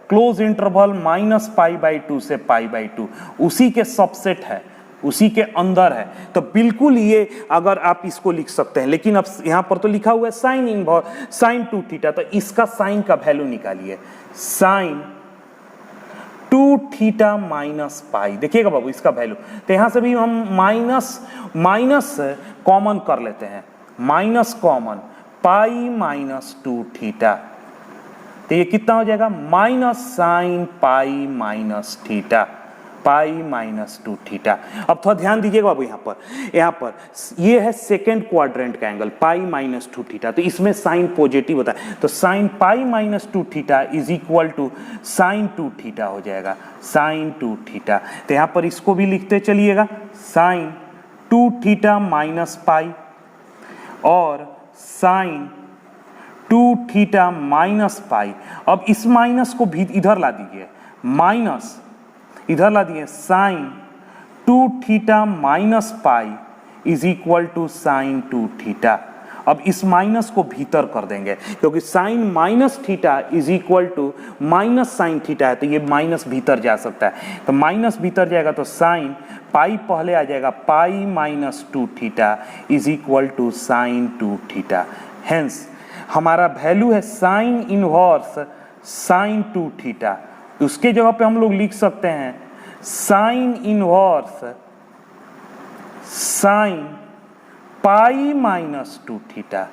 क्लोज इंटरवल -π/2 से π/2, उसी के सबसेट है, उसी के अंदर है। तो बिल्कुल ये अगर आप इसको लिख सकते हैं, लेकिन अब यहां पर तो लिखा हुआ है साइन इनवर्स साइन 2 थीटा, तो इसका साइन का वैल्यू निकालिए, साइन 2 थीटा माइनस पाई। देखिएगा बाबू इसका वैल्यू, तो यहां से भी हम माइनस कॉमन कर लेते हैं, minus common pi minus 2 theta, तो ये कितना हो जाएगा minus sine pi minus theta, pi minus 2 theta. अब थोड़ा ध्यान दीजिएगा बाबू, यहाँ पर ये है सेकेंड क्वाड्रेंट का एंगल पाई माइनस 2 थीटा, तो इसमें साइन पॉजिटिव होता है, तो sine pi minus 2 theta is equal to sine 2 theta हो जाएगा, साइन 2 थीटा। तो यहाँ पर इसको भी लिखते चलिएगा, साइन 2 थीटा माइनस पाई और साइन 2 थीटा माइनस पाई। अब इस माइनस को भी इधर ला दीजिए, माइनस इधर ला दिए, sine 2 theta minus pi is equal to sine 2 theta. अब इस माइनस को भीतर कर देंगे, क्योंकि sine minus theta is equal to minus sine theta है, तो ये माइनस भीतर जा सकता है, तो माइनस भीतर जाएगा तो साइन पाई पहले आ जाएगा, pi minus 2 theta is equal to sine 2 theta. Hence हमारा वैल्यू है साइन इनवर्स साइन 2 थीटा। उसके जगह पे हम लोग लिख सकते हैं sine inverse sine pi minus 2 theta,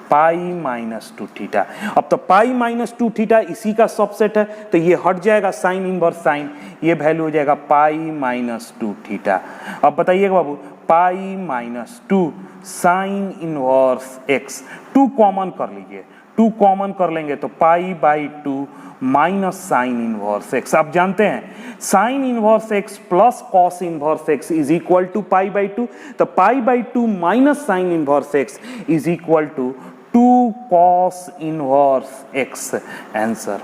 pi minus 2 theta. अब तो पाई माइनस 2 थीटा इसी का सबसेट है, तो ये हट जाएगा साइन इनवर्स साइन, ये वैल्यू हो जाएगा पाई माइनस 2 थीटा। अब बताइएगा बाबू, pi minus 2 sine inverse x, 2 common कर लीजिए, 2 कॉमन कर लेंगे तो π/2 माइनस साइन इनवर्स एक्स। आप जानते हैं sine inverse x plus cos inverse x is equal to π/2, तो π/2 minus sine inverse x is equal to 2 cos inverse x answer.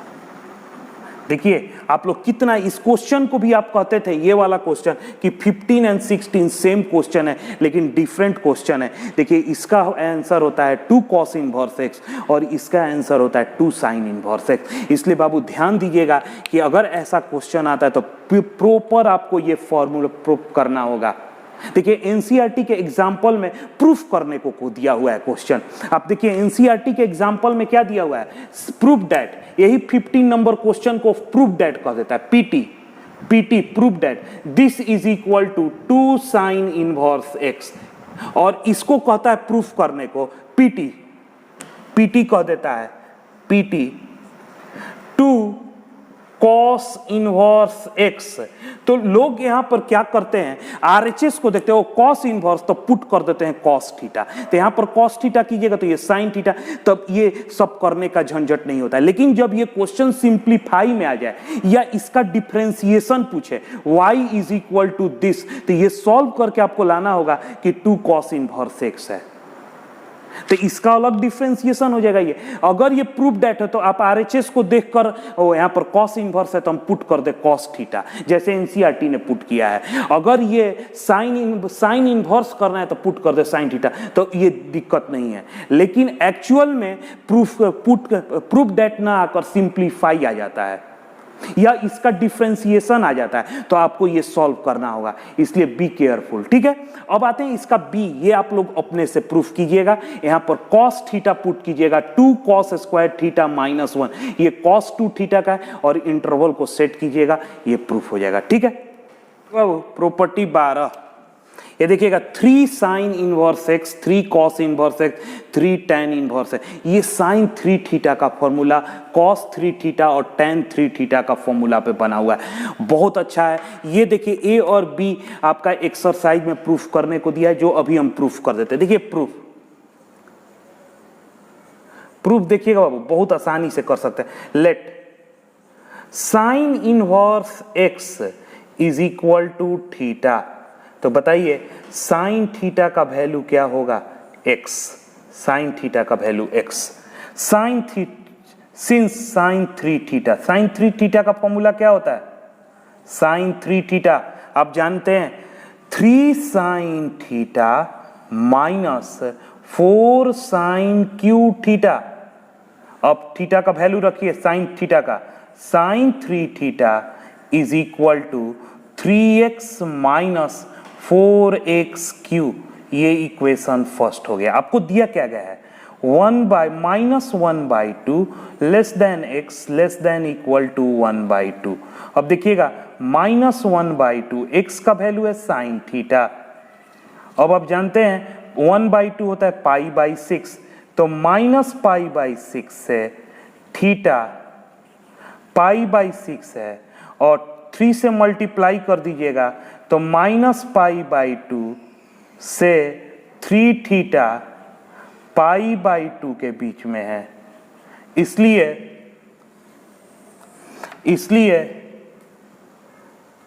देखिए आप लोग कितना इस क्वेश्चन को भी आप कहते थे, ये वाला क्वेश्चन कि 15 एंड 16 सेम क्वेश्चन है लेकिन डिफरेंट क्वेश्चन है। देखिए इसका आंसर होता है 2 cos इनवर्स x और इसका आंसर होता है 2 sin इनवर्स x। इसलिए बाबू ध्यान दीजिएगा कि अगर ऐसा क्वेश्चन आता है तो प्रॉपर आपको ये फॉर्मूला प्रूफ करना होगा। देखिए एनसीईआरटी के एग्जाम्पल में प्रूफ करने को दिया हुआ है क्वेश्चन। आप देखिए एनसीईआरटी के एग्जाम्पल में क्या दिया हुआ है, प्रूफ दैट, यही 15 नंबर क्वेश्चन को प्रूफ दैट कह देता है, PT proof that this is equal to 2 sin inverse x, और इसको कहता है प्रूफ करने को पीटी कह देता है, पीटी 2 cos इनवर्स x। तो लोग यहां पर क्या करते हैं, आरएचएस को देखते हो cos इनवर्स तो पुट कर देते हैं cos थीटा, तो यहां पर cos थीटा कीजिएगा तो ये sin थीटा, तब ये सब करने का झंझट नहीं होता है। लेकिन जब ये क्वेश्चन सिंप्लीफाई में आ जाए या इसका डिफरेंशिएशन पूछे y is equal to this, तो ये सॉल्व करके आपको लाना होगा कि 2 cos इनवर्स x है, तो इसका अलग डिफरेंशिएशन हो जाएगा। ये अगर ये प्रूफ दैट है तो आप आरएचएस को देखकर यहाँ पर cos इनवर्स है तो हम पुट कर दे cos थीटा, जैसे एनसीईआरटी ने पुट किया है। अगर ये साइन इनवर्स करना है तो पुट कर दे sin थीटा, तो ये दिक्कत नहीं है। लेकिन एक्चुअल में प्रूफ दैट ना आकर सिंप्लीफाई आ जाता है या इसका डिफरेंशिएशन आ जाता है, तो आपको ये सॉल्व करना होगा, इसलिए बी केयरफुल। ठीक है, अब आते हैं इसका बी, ये आप लोग अपने से प्रूफ कीजिएगा। यहां पर cos थीटा पुट कीजिएगा, 2 cos स्क्वायर थीटा माइनस 1, ये cos 2 थीटा का है, और इंटरवल को सेट कीजिएगा, ये प्रूफ हो जाएगा। ठीक है, प्रॉपर्टी 12, ये देखिएगा 3 sin inverse x, 3 cos inverse x, 3 tan inverse है, ये sin 3 थीटा का फॉर्मूला cos 3 थीटा और tan 3 थीटा का फॉर्मूला पे बना हुआ है, बहुत अच्छा है। ये देखिए ए और बी आपका एक्सरसाइज में प्रूफ करने को दिया है, जो अभी हम प्रूफ कर देते हैं। देखिए प्रूफ देखिएगा बाबू, बहुत आसानी से कर सकते हैं। Let sin inverse x is equal to theta, तो बताइए साइन थीटा का वैल्यू क्या होगा, x, साइन थीटा का value x, since sine 3 theta, sine 3 theta का फॉर्मूला क्या होता है, साइन 3 थीटा आप जानते हैं 3 sine theta minus 4 sine cube theta. अब थीटा का वैल्यू रखिए साइन थीटा का, sine 3 theta is equal to 3x minus 4x cube, ये इक्वेशन फर्स्ट हो गया। आपको दिया क्या गया है, 1/-1/2 less than x less than equal to 1/2। अब देखिएगा -1/2, x का वैल्यू है साइन थीटा। अब आप जानते हैं 1/2 होता है π/6, तो -π/6 से थीटा π/6 है, और 3 से मल्टीप्लाई कर दीजिएगा तो -π/2 से 3 थीटा π/2 के बीच में है, इसलिए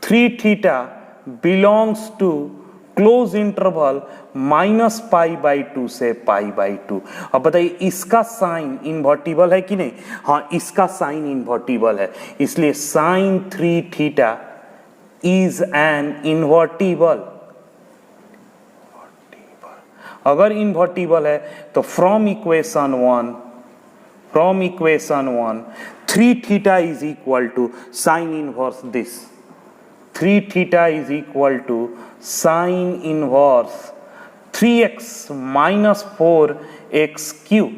3 theta belongs to close interval -π/2 से π/2। अब बताइए इसका साइन इन्वर्टिबल है कि नहीं, हाँ इसका साइन इन्वर्टिबल है, इसलिए sine 3 theta is an invertible. अगर इन्वर्टिबल है तो from equation 1 3 theta is equal to sine inverse this, 3 theta is equal to sine inverse 3x minus 4x cube,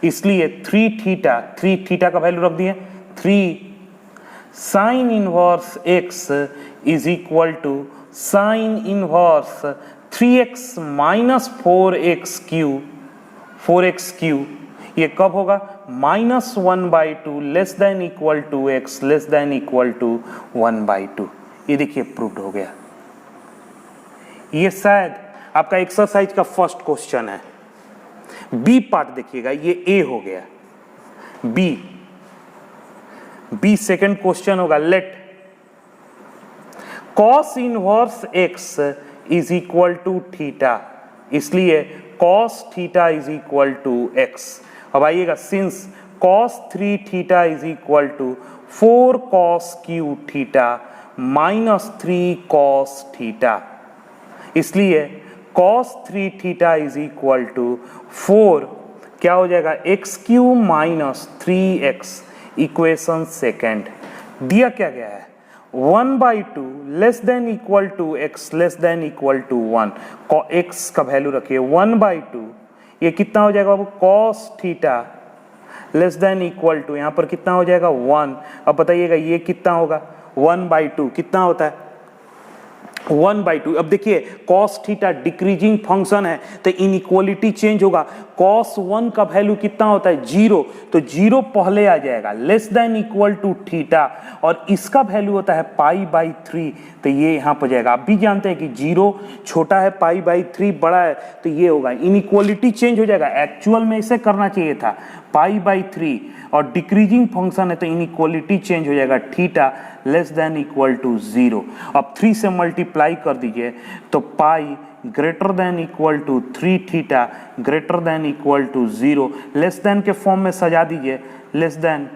इसलिए 3 थीटा का वैल्यू रख दिए 3 sine inverse x is equal to sine inverse 3x minus 4x cube, ये कब होगा, -1/2 less than equal to x less than equal to 1/2। ये देखिए proved हो गया। ये शायद आपका एक्सरसाइज का फर्स्ट क्वेश्चन है। बी पार्ट देखिएगा, ये ए हो गया, बी सेकंड क्वेश्चन होगा, let cos inverse x is equal to theta, इसलिए cos theta is equal to x। अब आइएगा since cos 3 theta is equal to 4 cos cube theta minus 3 cos theta. इसलिए cos 3 theta is equal to 4 क्या हो जाएगा x cube minus 3x equation second. दिया क्या गया है 1/2 less than equal to x less than equal to 1। X का value रखिए 1/2, ये कितना हो जाएगा बाबू cos theta less than equal to, यहां पर कितना हो जाएगा 1। अब बताइएगा ये कितना होगा 1/2 कितना होता है 1/2। अब देखिए cos थीटा डिक्रीजिंग फंक्शन है तो इनइक्वालिटी चेंज होगा। cos 1 का वैल्यू कितना होता है 0, तो 0 पहले आ जाएगा less than equal to theta, और इसका वैल्यू होता है π/3, तो ये यहाँ पर जाएगा। आप भी जानते हैं कि 0 छोटा है π/3 बड़ा है, तो ये होगा इनइक्वालिटी चेंज हो जाएगा। एक्चुअल में इसे करना चाहिए था π/3, और डिक्रीजिंग फंक्शन है तो इनइक्वालिटी चेंज हो जाएगा theta less than equal to 0। अब 3 से मल्टीप्लाई कर दीजिए तो pi greater than equal to 3 theta greater than equal to 0, less than के फॉर्म में सजा दीजिए लेस देन।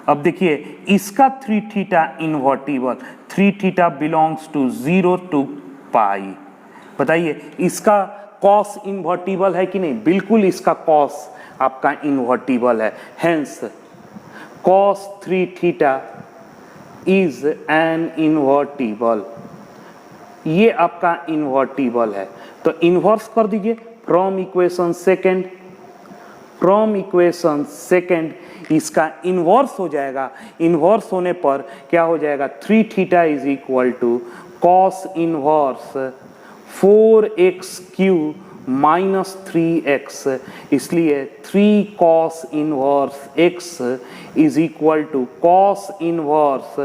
अब देखिए इसका 3 theta invertible, 3 theta belongs to 0 to pi. बताइए इसका कॉस इन्वर्टिबल है कि नहीं, बिल्कुल इसका कॉस आपका इन्वर्टिबल है। Hence cos 3 theta is an invertible, ये आपका इन्वर्टिबल है। तो इन्वर्स कर दीजिए from equation second, from equation second इसका इन्वर्स हो जाएगा। इन्वर्स होने पर क्या हो जाएगा 3 theta is equal to cos inverse 4x cube minus 3x, इसलिए 3 cos inverse x is equal to cos inverse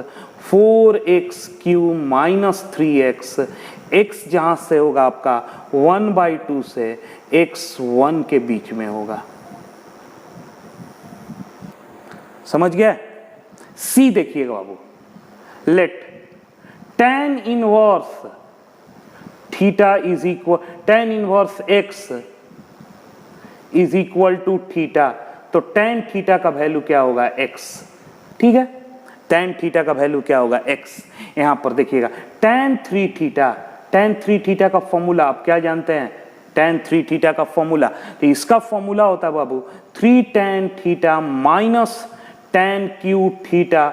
4x cube minus 3x। x जहां से होगा आपका 1/2 से x 1 के बीच में होगा। समझ गया। सी देखिएगा बाबू, let tan inverse theta is equal tan inverse x is equal to theta, तो tan थीटा का वैल्यू क्या होगा x, ठीक है। tan थीटा का वैल्यू क्या होगा x। यहां पर देखिएगा tan 3 थीटा का फॉर्मूला आप क्या जानते हैं, tan 3 थीटा का फॉर्मूला, तो इसका फॉर्मूला होता है बाबू 3 tan theta minus tan cube theta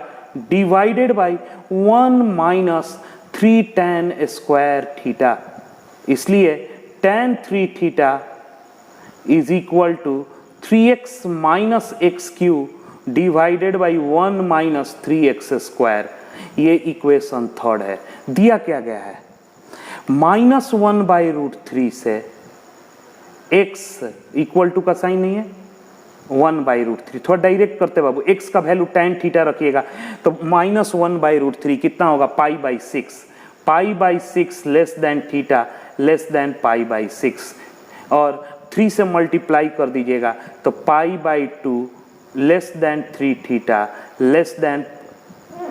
divided by 1 minus 3 tan square theta. इसलिए tan 3 theta is equal to 3x minus x cube divided by 1 minus 3x square. ये इक्वेशन थर्ड है। दिया क्या गया है -1/√3 से x इक्वल टू का sign नहीं है 1/√3, थोड़ा डायरेक्ट करते बाबू। x का वैल्यू tan थीटा रखिएगा तो -1/√3 कितना होगा π/6, π/6 less than theta less than π/6, और 3 से मल्टीप्लाई कर दीजिएगा तो π/2 less than 3 theta less than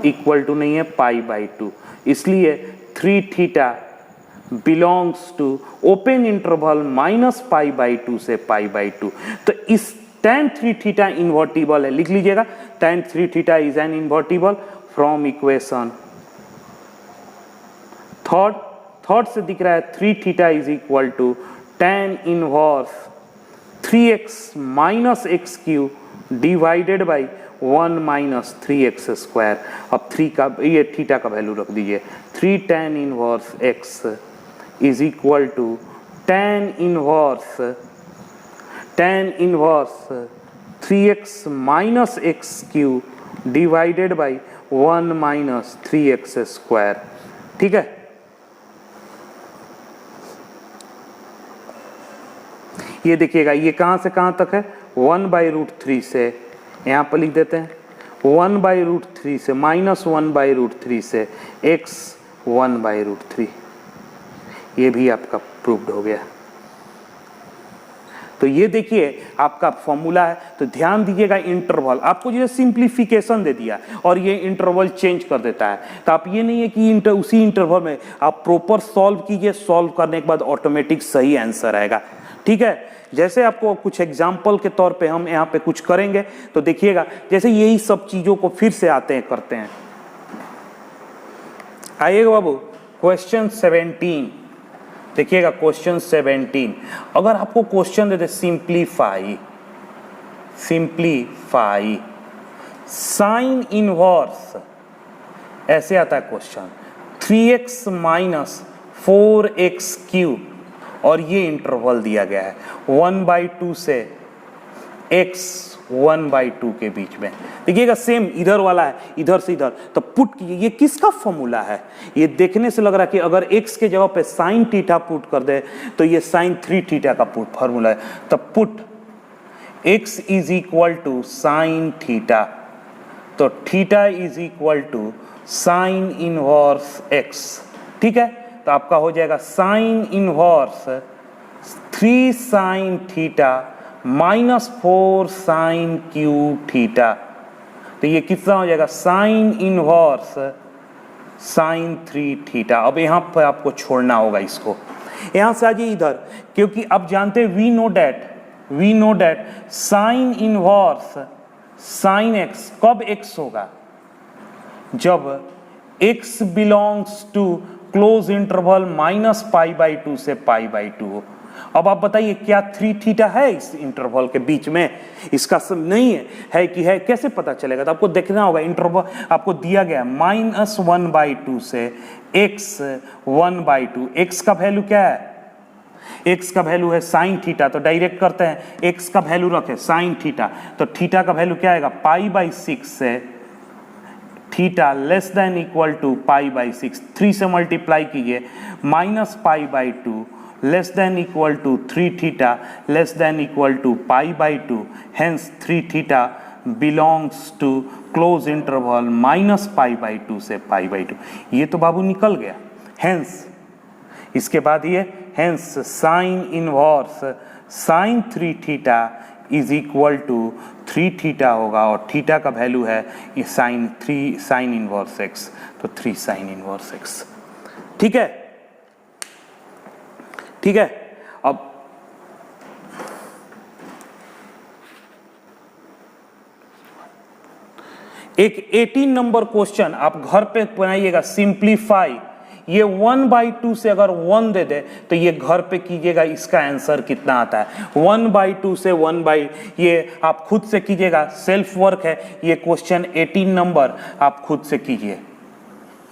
equal to नहीं है π/2, इसलिए 3 theta belongs to open interval -π/2 से π/2। तो इस tan 3 थीटा इन्वर्टिबल है, लिख लीजिएगा tan 3 theta is an invertible from equation third से दिख रहा है 3 theta is equal to tan inverse 3x minus x cube divided by 1 minus 3x square. अब 3 का ये थीटा का वैल्यू रख दीजिए 3 tan inverse x is equal to tan inverse 3x minus x cube divided by 1 minus 3x square, ठीक है। ये देखिएगा ये कहां से कहां तक है 1/√3 से, यहां पर लिख देते हैं 1/√3 से -1/√3 से x 1/√3, ये भी आपका प्रूव्ड हो गया। तो ये देखिए आपका फॉर्मूला है। तो ध्यान दीजिएगा इंटरवल आपको जो सिंप्लीफिकेशन दे दिया और ये इंटरवल चेंज कर देता है, तो आप ये नहीं है कि उसी इंटरवल में आप प्रॉपर सॉल्व कीजिए, सॉल्व करने के बाद ऑटोमेटिक सही आंसर आएगा। ठीक है। जैसे आपको कुछ एग्जाम्पल के तौर पे हम यहाँ पे कुछ करेंगे तो देखिएगा, जैसे यही सब चीजों को फिर से आते हैं करते हैं। आइएगा बाबू क्वेश्चन 17, देखिएगा क्वेश्चन 17। अगर आपको क्वेश्चन देते सिंप्लीफाई साइन इनवर्स, ऐसे आता है question 3x minus 4x cube, और ये इंटरवल दिया गया है 1/2 से x 1/2 के बीच में। देखिएगा सेम इधर वाला है, इधर से इधर, तो पुट कीजिए। ये किसका फॉर्मूला है? ये देखने से लग रहा है कि अगर x के जगह पे साइन थीटा पुट कर दे तो ये साइन 3 थीटा का पुट फॉर्मूला है। तो put x is equal to sine theta, तो theta is equal to sine inverse x, ठीक है। तो आपका हो जाएगा sine inverse 3 sine theta minus 4 sine cube theta. तो ये कितना हो जाएगा? Sine inverse sine 3 theta. अब यहाँ पर आपको छोड़ना होगा इसको, यहाँ से आ जाइए इधर, क्योंकि अब जानते हैं we know that sine inverse sine x कब एक्स होगा? जब x belongs to close interval -π/2 से π/2 हो। अब आप बताइए क्या 3 थीटा है इस इंटरवल के बीच में? इसका सब नहीं है कि है, कैसे पता चलेगा? तो आपको देखना होगा, इंटरवल आपको दिया गया -1/2 से x 1/2। x का वैल्यू क्या है? x का वैल्यू है साइन थीटा, तो डायरेक्ट करते हैं, x का वैल्यू रखे साइन थीटा, तो थीटा का वैल्यू क्या आएगा? π/6 से theta less than equal to π/6, 3 से मल्टीप्लाई कीजिए, -π/2 less than equal to 3 theta less than equal to π/2, hence 3 theta belongs to close interval -π/2 से π/2। ये तो बाबू निकल गया। हेंस इसके बाद ये hence sine inverse sine 3 theta is equal to 3 theta होगा, और थीटा का वैल्यू है ये साइन इनवर्स x, तो 3 साइन इनवर्स x, ठीक है। ठीक है, अब एक 18 नंबर क्वेश्चन आप घर पे बनाइएगा, सिंप्लीफाई। ये 1/2 से अगर 1 दे दे तो ये घर पे कीजिएगा, इसका आंसर कितना आता है? 1/2 से 1/, ये आप खुद से कीजिएगा, सेल्फ वर्क है। ये क्वेश्चन 18 नंबर आप खुद से कीजिए,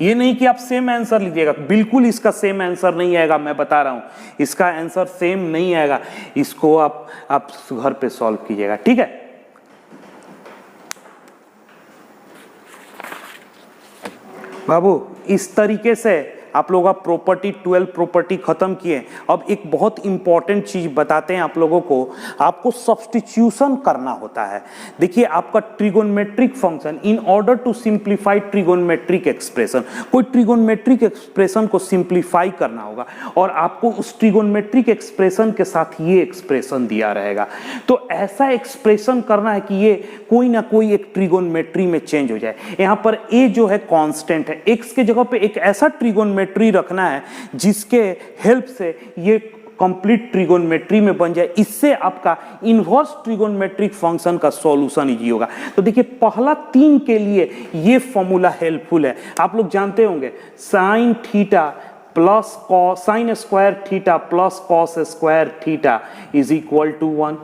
ये नहीं कि आप सेम आंसर लीजिएगा, बिल्कुल इसका सेम आंसर नहीं आएगा, मैं बता रहा हूं इसका आंसर सेम नहीं आएगा। इसको आप घर पे सॉल्व कीजिएगा, ठीक है। बाबू इस तरीके से आप लोग आप प्रॉपर्टी 12 प्रॉपर्टी खत्म किए। अब एक बहुत इंपॉर्टेंट चीज बताते हैं आप लोगों को, आपको सब्स्टिट्यूशन करना होता है। देखिए आपका trigonometric function, in order to simplify trigonometric expression, कोई ट्रिगोनमेट्रिक एक्सप्रेशन को सिंप्लीफाई करना होगा और आपको उस ट्रिगोनमेट्रिक एक्सप्रेशन के साथ ये एक्सप्रेशन दिया रहेगा। तो ऐसा एक्सप्रेशन करना है कि ये कोई ना कोई एक ट्रिगोनमेट्री में चेंज हो जाए। यहाँ पर a जो है कांस्टेंट है, x के जगह पे एक ऐसा ट्रिगोनमेट्री रखना है जिसके हेल्प से ये कंप्लीट ट्रिगोनमेट्री में बन जाए। इससे आपका इनवर्स ट्रिगोनमेट्रिक फंक्शन का सॉल्यूशन इजी होगा। तो देखिए पहला 3 के लिए ये फॉर्मूला हेल्पफुल है। आप लोग जानते होंगे sine theta plus cos, sine square theta plus cos square theta is equal to 1।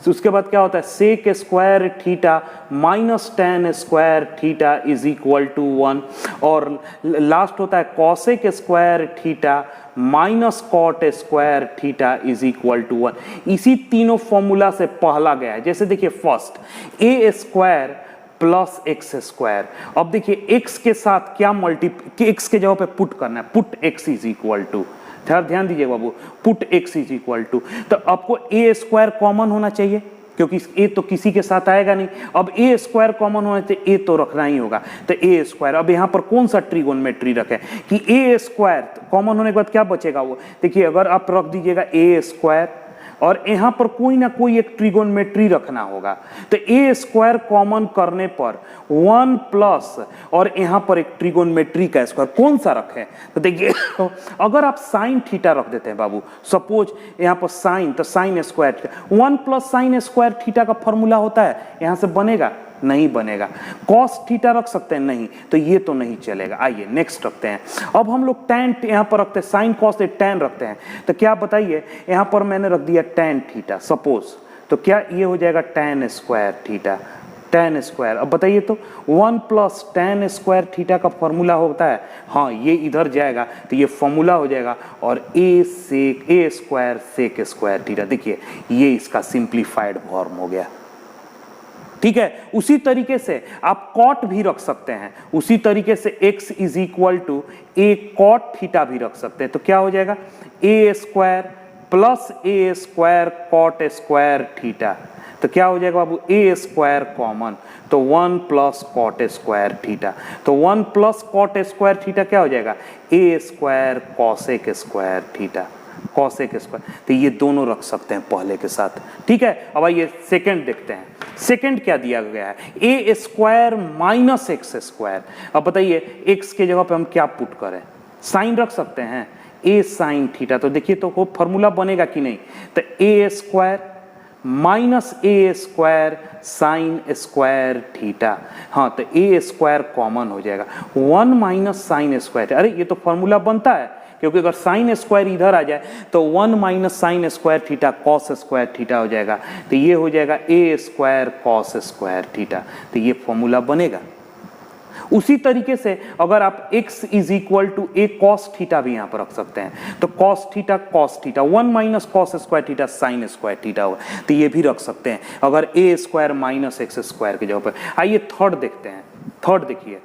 उसके बाद क्या होता है? Sec square theta minus tan square theta is equal to 1, और लास्ट होता है cosec square theta minus cot square theta is equal to 1। इसी तीनों फॉर्मूला से पहला गया है। जैसे देखिए first A square plus x square. अब देखिए एक्स के साथ क्या एक्स के जगह पे पुट करना है, put x is equal to, ध्यान दीजिए बाबू, put x is equal to, तो आपको a स्क्वायर कॉमन होना चाहिए क्योंकि a तो किसी के साथ आएगा नहीं। अब a स्क्वायर कॉमन होना चाहिए, a तो रखना ही होगा, तो a स्क्वायर। अब यहाँ पर कौन सा ट्रिगोनमेट्री रखें कि a स्क्वायर कॉमन होने के बाद क्या बचेगा? वो देखिए अगर आप रख दीजिएगा a स्क्वायर और यहाँ पर कोई ना कोई एक ट्रिगोनोमेट्री रखना होगा। तो ए स्क्वायर कॉमन करने पर 1 प्लस और यहाँ पर एक ट्रिगोनोमेट्री का स्क्वायर कौन सा रखें? तो देखिए अगर आप साइन थीटा रख देते हैं बाबू, सपोज यहाँ पर साइन, तो sign square theta, 1 plus sign square theta का फॉर्मूला होता है, यहाँ से बनेगा नहीं बनेगा। कॉस थीटा रख सकते हैं नहीं, तो ये तो नहीं चलेगा। आइए नेक्स्ट रखते हैं। अब हम लोग टैन यहाँ पर रखते हैं, साइन कॉस टैन रखते हैं। तो क्या बताइए, यहाँ पर मैंने रख दिया टैन थीटा सपोज, तो क्या ये हो जाएगा tan square theta, tan square. अब बताइए तो 1 प्लस टैन स्क्वायर थीटा का फॉर्मूला होता है, हाँ ये इधर जाएगा तो ये फॉर्मूला हो जाएगा और ए स्क्वायर सेक स्क्वायर थीटा। देखिए ये इसका सिंप्लीफाइड फॉर्म हो गया, ठीक है। उसी तरीके से आप कॉट भी रख सकते हैं, उसी तरीके से x is equal to a cot theta भी रख सकते हैं। तो क्या हो जाएगा a square plus a square cot square theta. तो क्या हो जाएगा बाबू, ए स्क्वायर कॉमन, तो 1 प्लस कॉट स्क्वायर थीटा। तो 1 प्लस कॉट स्क्वायर थीटा क्या हो जाएगा, a square cosec square theta, cosec square. तो ये दोनों रख सकते हैं पहले के साथ, ठीक है। अब आइए सेकंड देखते हैं। सेकंड क्या दिया गया है, ए स्क्वायर माइनस एक्स स्क्वायर। अब बताइए एक्स के जगह पे हम क्या पुट करें, साइन रख सकते हैं, ए साइन थीटा। तो देखिए तो वो फॉर्मूला बनेगा कि नहीं, तो a square minus a square sine square theta. हाँ तो ए स्क्वायर कॉमन हो जाएगा, 1 माइनस साइन स्क्वायर। अरे ये तो फॉर्मूला बनता है, क्योंकि अगर साइन स्क्वायर इधर आ जाए तो 1 minus sine square theta cos square theta हो जाएगा। तो ये हो जाएगा a square cos square theta. तो ये फॉर्मूला बनेगा। उसी तरीके से अगर आप x is equal to a cos theta भी यहाँ पर रख सकते हैं, तो cos theta 1 minus cos square theta sine square theta होगा। तो ये भी रख सकते हैं अगर a square minus x square के जगह पर। आइए थर्ड देखते हैं। थर्ड देखिए,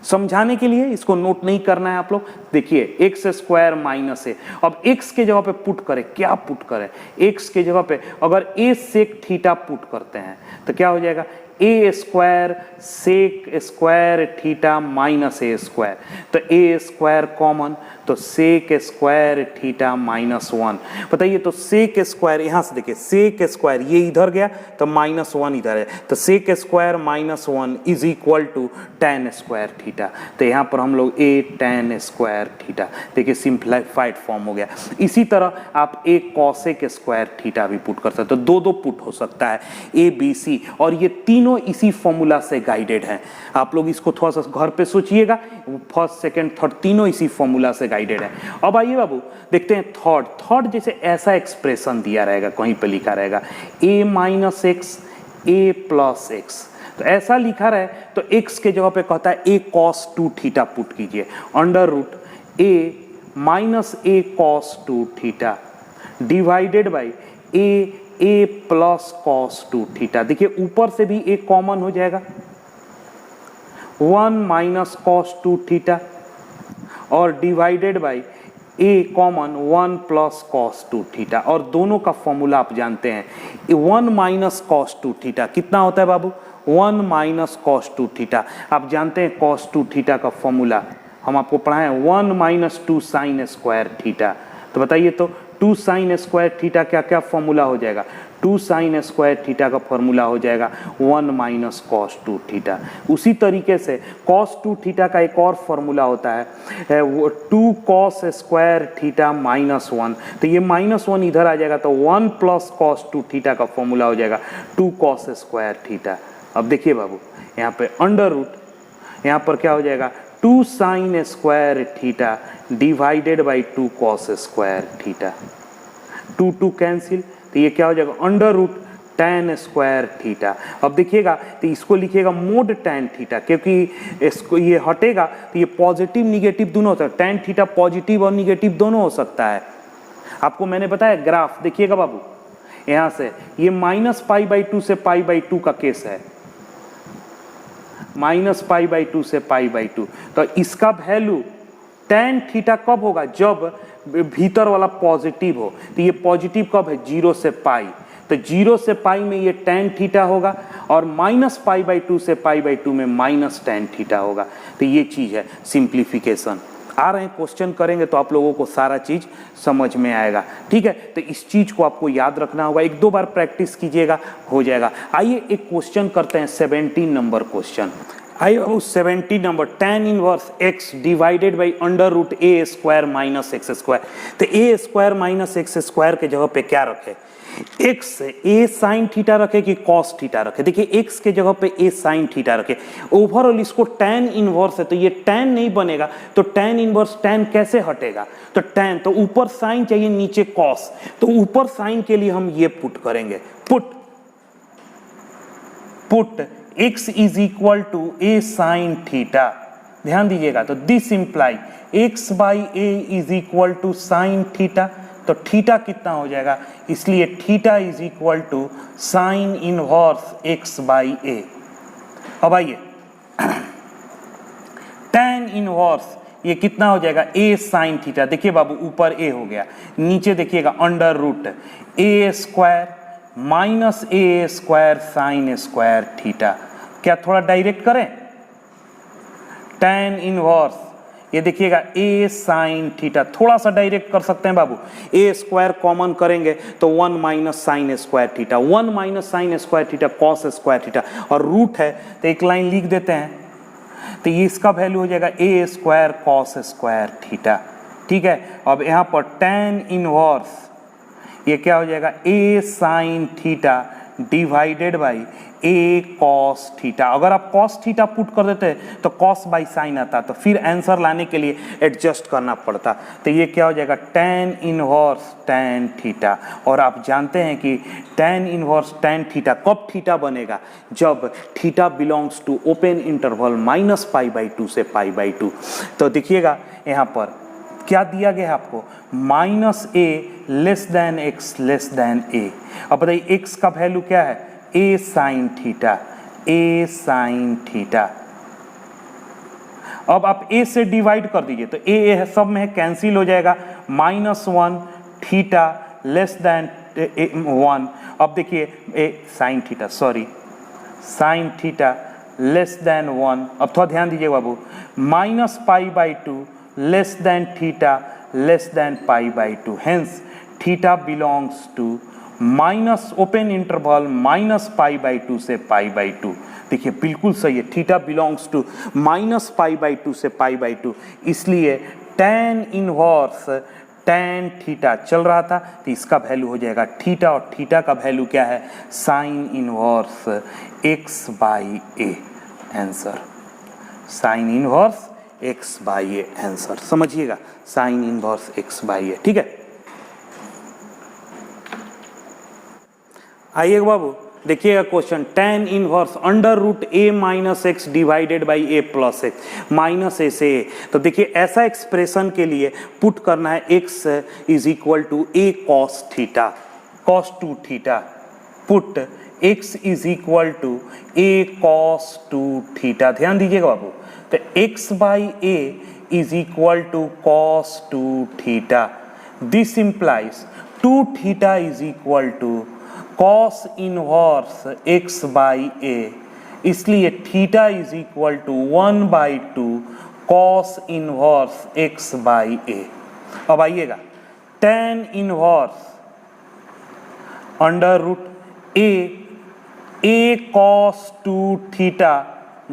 समझाने के लिए इसको नोट नहीं करना है आप लोग। देखिए एक्स स्क्वायर माइनस ए, अब एक्स के जगह पे पुट करें, क्या पुट करें, एक्स के जगह पे अगर ए सेक थीटा पुट करते हैं तो क्या हो जाएगा, a square sec square theta minus a square. तो ए स्क्वायर कॉमन, तो सेक स्क्वायर थीटा माइनस 1। बताइए तो सेक स्क्वायर, यहां से देखिए सेक स्क्वायर ये इधर गया तो माइनस 1 इधर है, तो sec square minus 1 is equal to tan square theta. तो यहाँ पर हम लोग ए टैन स्क्वायर थीटा, देखिए सिंप्लीफाइड फॉर्म हो गया। इसी तरह आप ए कॉसेक स्क्वायर थीटा भी पुट कर सकते हो, तो दो पुट हो सकता है ए बी सी, और ये तीनों इसी फॉर्मूला से गाइडेड हैं। आप लोग इसको थोड़ा सा घर पे सोचिएगा, फर्स्ट सेकंड थर्ड तीनों इसी फॉर्मूला से गाइडेड है। अब आइए बाबू देखते हैं थर्ड जैसे ऐसा एक्सप्रेशन दिया रहेगा, कहीं पे लिखा रहेगा a minus x A plus x. तो ऐसा लिखा रहे तो x के जगह पे कहता है a cos 2 थीटा पुट कीजिए, under root a minus a cos 2 theta divided by a plus cos 2 theta. देखिए ऊपर से भी a कॉमन हो जाएगा, 1 माइनस cos 2 थीटा और divided by a common 1 plus cos 2 theta. और दोनों का फॉर्मूला आप जानते हैं, 1 माइनस cos 2 थीटा कितना होता है बाबू, 1 माइनस cos 2 थीटा। आप जानते हैं cos 2 थीटा का फॉर्मूला हम आपको पढ़ाए, 1 माइनस 2 साइन स्क्वायर थीटा। तो बताइए तो 2 साइन स्क्वायर थीटा क्या क्या फॉर्मूला हो जाएगा, 2 साइन स्क्वायर थीटा का फॉर्मूला हो जाएगा 1 माइनस cos 2 थीटा। उसी तरीके से cos 2 थीटा का एक और फॉर्मूला होता है वो 2 cos स्क्वायर थीटा माइनस 1। तो ये माइनस 1 इधर आ जाएगा तो 1 प्लस cos 2 थीटा का फॉर्मूला हो जाएगा 2 cos स्क्वायर थीटा। अब देखिए बाबू यहाँ पे अंडर रूट, यहाँ पर क्या हो जाएगा 2 sine square theta divided by 2 cos square theta, 2 cancel, तो ये क्या हो जाएगा under root tan square theta. अब देखिएगा तो इसको लिखिएगा मोड tan थीटा, क्योंकि इसको ये हटेगा तो ये पॉजिटिव निगेटिव दोनों होता है, tan थीटा पॉजिटिव और निगेटिव दोनों हो सकता है। आपको मैंने बताया ग्राफ देखिएगा बाबू, यहाँ से ये माइनस पाई बाई 2 से पाई बाई 2 का केस है, माइनस पाई बाई 2 से पाई बाई 2। तो इसका वैल्यू tan थीटा कब होगा, जब भीतर वाला पॉजिटिव हो। तो ये पॉजिटिव कब है, 0 से पाई, तो 0 से पाई में ये tan थीटा होगा और माइनस पाई बाई 2 से पाई बाई 2 में माइनस tan थीटा होगा। तो ये चीज़ है सिंप्लीफिकेशन। आ रहे हैं, क्वेश्चन करेंगे तो आप लोगों को सारा चीज़ समझ में आएगा। ठीक है, तो इस चीज़ को आपको याद रखना होगा, एक दो बार प्रैक्टिस कीजिएगा, हो जाएगा। आइए एक क्वेश्चन करते हैं, 17 नंबर क्वेश्चन। आइए उस 17 number, tan inverse x divided by under root a square minus x square. तो a square minus x square के जगह पे क्या रखे, x ए साइन थीटा रखे कि कॉस थीटा रखे। देखिए x के जगह पे ए साइन थीटा रखे। ओवरऑल इसको tan इनवर्स है तो ये tan नहीं बनेगा, तो tan इनवर्स tan कैसे हटेगा, तो tan, तो ऊपर साइन चाहिए नीचे कॉस, तो ऊपर साइन के लिए हम ये पुट करेंगे, put x is equal to a sine theta. ध्यान दीजिएगा, तो this imply x by a is equal to sine theta. तो थीटा कितना हो जाएगा, इसलिए theta is equal to sine inverse x by a. अब आइए tan इनवर्स ये कितना हो जाएगा, a साइन थीटा। देखिए बाबू ऊपर a हो गया, नीचे देखिएगा under root a square minus a square sine square theta. क्या थोड़ा डायरेक्ट करें, tan इनवर्स ये देखिएगा a साइन थीटा, थोड़ा सा डायरेक्ट कर सकते हैं बाबू। a स्क्वायर कॉमन करेंगे तो 1 minus sine square theta, 1 minus sine square theta cos square theta, और रूट है तो एक लाइन लिख देते हैं, तो ये इसका वैल्यू हो जाएगा a square cos square theta. ठीक है, अब यहाँ पर tan इनवर्स ये क्या हो जाएगा, a sine theta divided by a cos theta. अगर आप कॉस थीटा पुट कर देते तो कॉस बाई साइन आता, तो फिर आंसर लाने के लिए एडजस्ट करना पड़ता। तो ये क्या हो जाएगा, tan इनवर्स tan थीटा। और आप जानते हैं कि tan इनवर्स tan थीटा कब थीटा बनेगा, जब theta belongs to open interval -π/2 से π/2। तो देखिएगा यहाँ पर क्या दिया गया है आपको, -a less than x less then a। अब बताइए x का वैल्यू क्या है, a sine theta, a sine theta. अब आप a से डिवाइड कर दीजिए तो a सब में है, कैंसिल हो जाएगा, -1 थीटा लेस देन 1। अब देखिए a sine theta, sorry sine theta less than 1। अब थोड़ा ध्यान दीजिए बाबू, -π/2 less than theta less than π/2, hence theta belongs to minus open interval -π/2 से π/2। देखिए बिल्कुल सही है, थीटा बिलोंग्स टू -π/2 से π/2, इसलिए tan इनवर्स tan थीटा चल रहा था तो इसका वैल्यू हो जाएगा थीटा, और थीटा का वैल्यू क्या है, sine inverse x/a। Answer sine inverse x/a, answer समझिएगा, साइन इनवर्स x/a। ठीक है, आइएगा बाबू देखिएगा question, tan inverse under root a minus x divided by a plus x minus a से a। तो देखिए ऐसा एक्सप्रेशन के लिए पुट करना है x is equal to a cos theta, cos 2 theta, put x is equal to a cos 2 theta. ध्यान दीजिएगा बाबू, तो x/a is equal to cos 2 theta. This implies 2 theta is equal to cos inverse x/a, इसलिए theta is equal to 1/2 cos inverse x/a। अब आइएगा tan inverse under root a cos 2 theta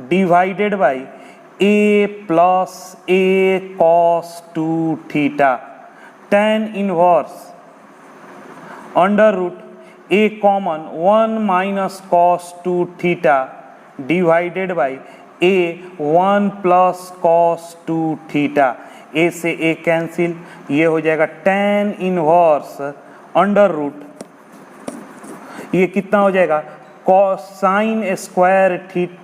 divided by a plus a cos 2 theta. tan inverse under root a common 1 minus cos 2 theta divided by a 1 plus cos 2 theta. a से a cancel, ये हो जाएगा tan inverse under root, ये कितना हो जाएगा, cos sine square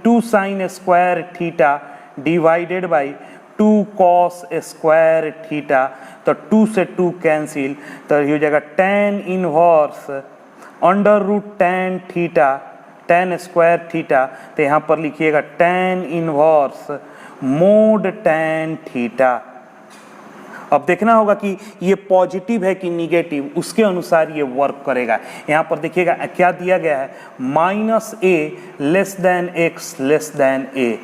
2 sine square theta divided by 2 cos square theta. तो 2 से 2 कैंसिल, तो ये हो जाएगा tan inverse under root tan theta, tan square theta. तो यहाँ पर लिखिएगा tan inverse mod tan theta. अब देखना होगा कि ये पॉजिटिव है कि निगेटिव, उसके अनुसार ये वर्क करेगा। यहाँ पर देखिएगा क्या दिया गया है, -a less than x less then a।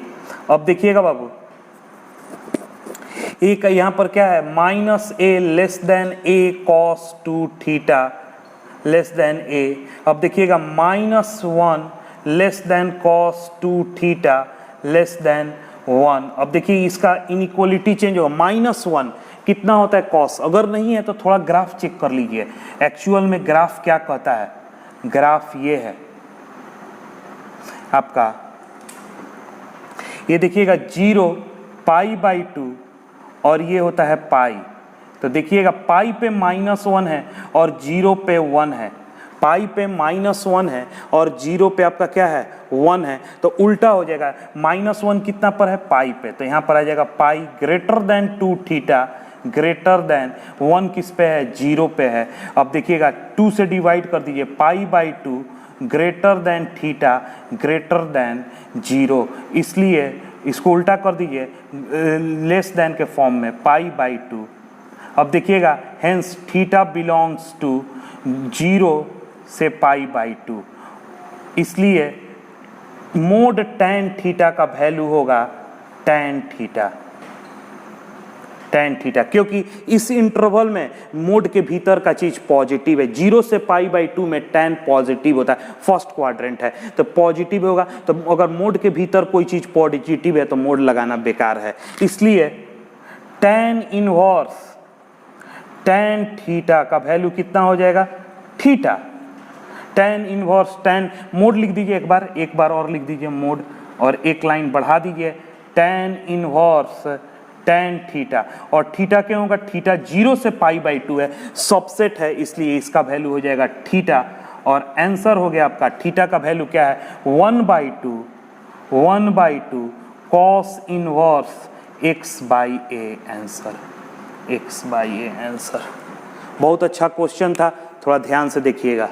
अब देखिएगा बाबू, ए का यहाँ पर क्या है, माइनस ए लेस देन ए कॉस 2 थीटा लेस देन ए। अब देखिएगा -1 less than cos 2 theta less than 1। अब देखिए इसका इनइक्वालिटी चेंज होगा, -1 कितना होता है कॉस, अगर नहीं है तो थोड़ा ग्राफ चेक कर लीजिए एक्चुअल में ग्राफ क्या कहता है। ग्राफ ये है आपका, ये देखिएगा 0 π/2 और ये होता है पाई। तो देखिएगा पाई पे -1 है और 0 पे 1 है, पाई पे -1 है और 0 पे आपका क्या है 1 है, तो उल्टा हो जाएगा। -1 कितना पर है, पाई पे, तो यहाँ पर आ जाएगा pi greater than 2 theta greater than 1 किस पे है, 0 पे है। अब देखिएगा 2 से डिवाइड कर दीजिए, π/2 greater than theta greater than 0, इसलिए इसको उल्टा कर दीजिए लेस देन के फॉर्म में π/2। अब देखिएगा हेंस थीटा बिलोंग्स टू 0 से π/2, इसलिए मोड tan थीटा का वैल्यू होगा tan थीटा, क्योंकि इस इंटरवल में मोड के भीतर का चीज पॉजिटिव है। 0 से π/2 में tan पॉजिटिव होता है, फर्स्ट क्वाड्रेंट है तो पॉजिटिव होगा। तो अगर मोड के भीतर कोई चीज पॉजिटिव है तो मोड लगाना बेकार है, इसलिए tan इनवर्स tan थीटा का वैल्यू कितना हो जाएगा, theta. tan inverse tan mode लिख दीजिए, एक बार और लिख दीजिए मोड, और एक लाइन बढ़ा दीजिए tan इनवर्स tan थीटा। और थीटा क्यों होगा, थीटा 0 से π/2 है, सबसेट है, इसलिए इसका वैल्यू हो जाएगा थीटा। और आंसर हो गया आपका, थीटा का वैल्यू क्या है 1/2 cos inverse x/a answer, x/a answer. बहुत अच्छा क्वेश्चन था, थोड़ा ध्यान से देखिएगा।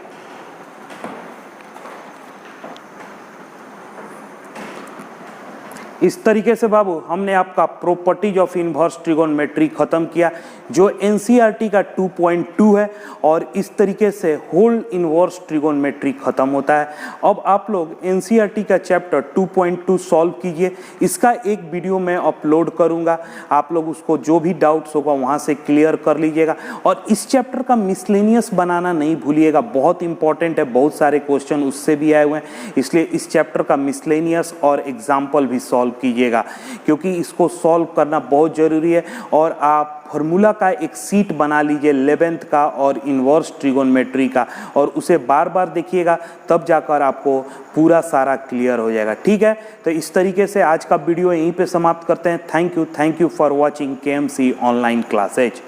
इस तरीके से बाबू हमने आपका प्रॉपर्टीज ऑफ इनवर्स ट्रिगोनोमेट्री खत्म किया, जो एनसीईआरटी का 2.2 है, और इस तरीके से होल इनवर्स ट्रिगोनोमेट्री खत्म होता है। अब आप लोग एनसीईआरटी का चैप्टर 2.2 सॉल्व कीजिए, इसका एक वीडियो मैं अपलोड करूंगा, आप लोग उसको जो भी डाउट्स होगा वहां से क्लियर कर लीजिएगा। और इस चैप्टर का मिसलेनियस बनाना नहीं भूलिएगा, बहुत इंपॉर्टेंट है, बहुत सारे क्वेश्चन उससे भी आए हुए हैं, इसलिए इस चैप्टर का मिसलेनियस और एग्जाम्पल भी सॉल्व कीजिएगा, क्योंकि इसको सॉल्व करना बहुत जरूरी है। और आप फॉर्मूला का एक सीट बना लीजिए 11th का और इनवर्स ट्रिगोनोमेट्री का, और उसे बार बार देखिएगा, तब जाकर आपको पूरा सारा क्लियर हो जाएगा। ठीक है, तो इस तरीके से आज का वीडियो यहीं पे समाप्त करते हैं। Thank you for watching KMC online classes.